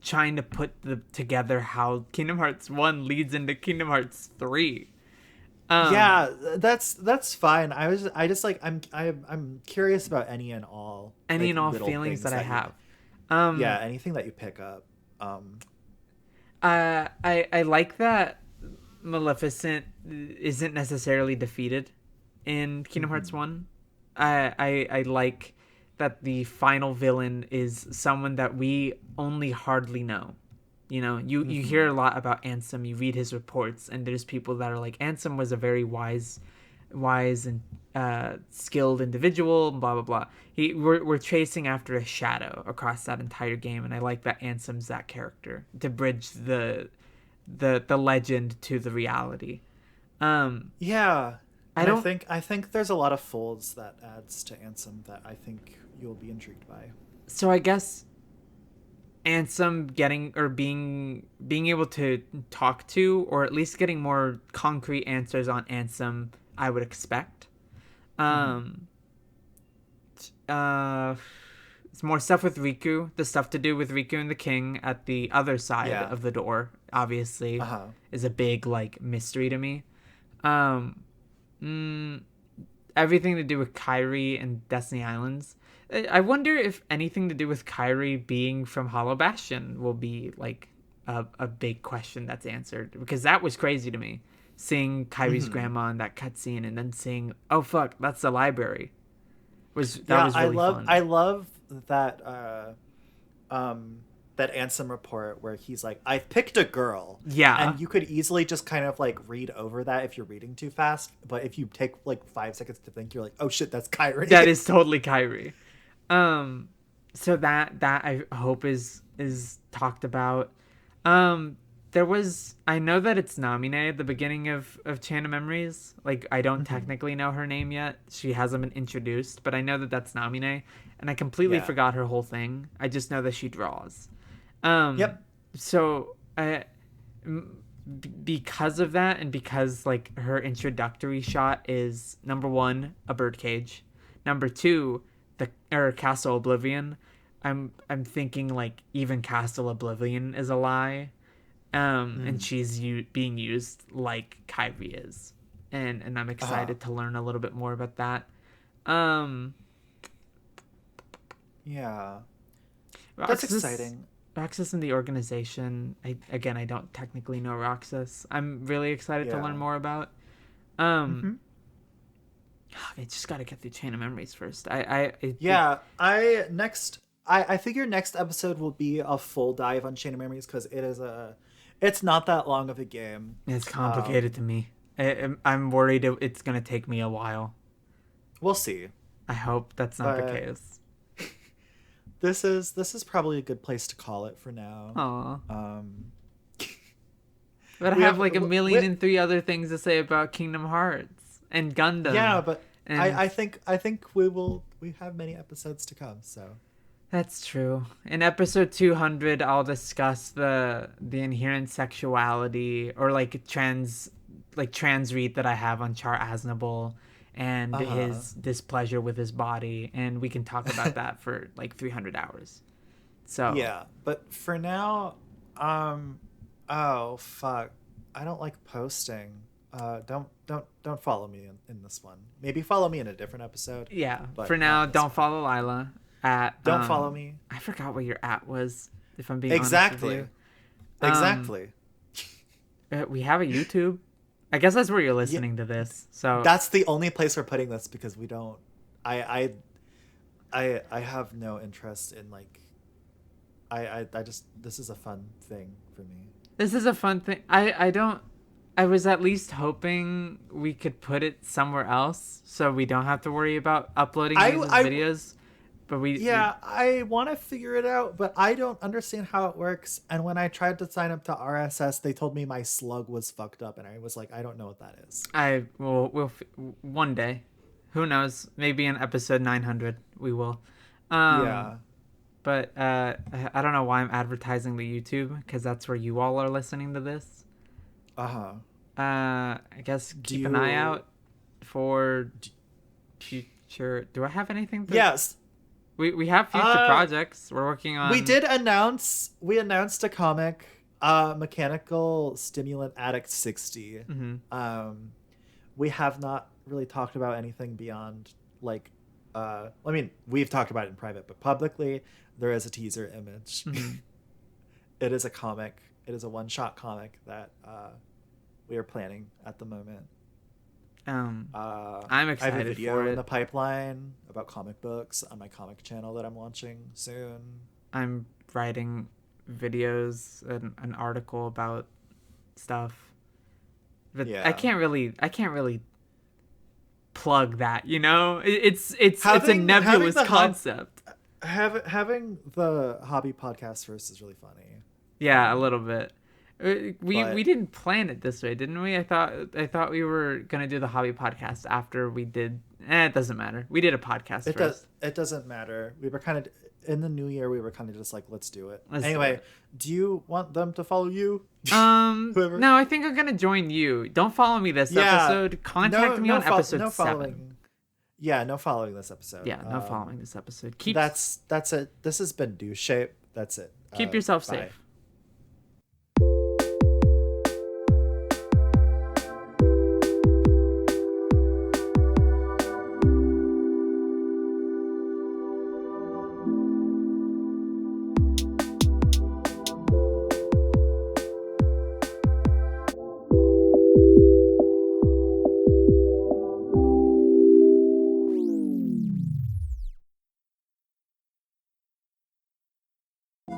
trying to put together how Kingdom Hearts 1 leads into Kingdom Hearts 3. Um, Yeah, that's fine. I just like I'm curious about any and all any like and all little feelings that things I that you, have. yeah, Um, anything that you pick up. I like that Maleficent isn't necessarily defeated in Kingdom Hearts Mhm. 1. I like that the final villain is someone that we only hardly know. You know, you hear Mhm. a lot about Ansem, you read his reports, and there's people that are like, Ansem was a very wise and skilled individual, blah blah blah. We're chasing after a shadow across that entire game, and I like that Ansem's that character to bridge the legend to the reality. Um, Yeah, I and don't. I think there's a lot of folds that adds to Ansem that I think you'll be intrigued by. So I guess Ansem getting or being able to talk to, or at least getting more concrete answers on Ansem, I would expect. Mm-hmm. Um, uh, it's more stuff with Riku. The stuff to do with Riku and the King at the other side Yeah. of the door, obviously, Uh huh. is a big like mystery to me. Um, mm, Everything to do with Kyrie and Destiny Islands. I wonder if anything to do with Kyrie being from Hollow Bastion will be like a big question that's answered, because that was crazy to me. Seeing Kyrie's Mm-hmm. grandma in that cutscene and then seeing, oh fuck, that's the library, that Yeah, was really I fun. love that um that Ansem report where he's like, I've picked a girl. Yeah, And you could easily just kind of like read over that if you're reading too fast. But if you take like 5 seconds to think, you're like, oh shit, that's that Kyrie. is totally Kyrie. Um, so that I hope is talked about. Um, there was, I know that it's Namine at the beginning of Chana Memories. Like I don't Mm-hmm. technically know her name yet. She hasn't been introduced, but I know that that's Namine, and I completely Yeah. forgot her whole thing. I just know that she draws. Um, Yep. so because of that, and because like her introductory shot is number one a birdcage, number two the or Castle Oblivion. I'm thinking like even Castle Oblivion is a lie, and Mm. she's being used like Kyrie is, and I'm Uh-huh. excited to learn a little bit more about that. Um, Yeah. That's Roxas, exciting. Roxas and the organization. I don't technically know Roxas. I'm really excited to learn Yeah. more about. Um, Mm-hmm. I just gotta get through Chain of Memories first. Yeah. I think your next episode will be a full dive on Chain of Memories because it's not that long of a game. it's complicated Um, to me. I'm worried it's gonna take me a while. we'll see. I hope that's not the But case. this is probably a good place to call it for now. Aw. Um, But I we have have like a million and three other things to say about Kingdom Hearts and yeah, Gundam. but And I think we have many episodes to come. So that's true. In episode 200, I'll discuss the inherent sexuality or trans read that I have on Char Aznable and uh his displeasure with his body, and we can talk about that for like 300 hours. So, yeah, but for now, um, oh fuck, I don't like posting. Don't follow me in this one. Maybe follow me in a different episode, yeah, for but not now, in this don't one. follow Lila at Don't follow me. I forgot what your at was, if I'm being honest with you. Exactly. Um Exactly. we have a YouTube. I guess that's where you're Yeah, listening to this. So, that's the only place we're putting this because we don't. I I have no interest in like. I just this is a fun thing for me. this is a fun thing. I don't I was at least hoping we could put it somewhere else so we don't have to worry about uploading I these as I videos. But we Yeah, I want to figure it out, but I don't understand how it works. And when I tried to sign up to RSS, they told me my slug was fucked up, and I was like, I don't know what that is. I will we'll one day. Who knows? Maybe in episode 900 we will. Um Yeah. but I don't know why I'm advertising the YouTube cuz that's where you all are listening to this. Uh huh. I guess Do keep an eye you? out for future. Do I have anything to Yes. we have future Uh, projects. We're working we on did announce. We announced a comic, Mechanical Stimulant Addict 60. mhm. Um, we have not really talked about anything beyond like. I mean, we've talked about it in private, but publicly, there is a teaser image. Mhm. It is a comic. It is a one-shot comic that we are planning at the moment. Um Uh, I'm I have a excited video for in the it. pipeline about comic books on my comic channel that I'm launching soon. I'm writing videos and an article about stuff. But Yeah, I can't really plug that, you know? It's a having nebulous the concept. having the hobby podcast first is really funny. Yeah, a little bit. We But didn't plan it this way, didn't we? I thought we were gonna do the hobby podcast after we did. It doesn't matter. We did a podcast first. it doesn't matter. We were kind of in the new year. We were kind of just like, let's do it. Let's do Anyway, it. do you want them to follow you? Whoever. No, I think I'm gonna join you. Don't follow me this Yeah. episode. Contact me on episode No 7. following. Yeah, no following this episode. Yeah, no following this episode. That's it. This has been Do Shape. That's it. Keep yourself Bye. safe.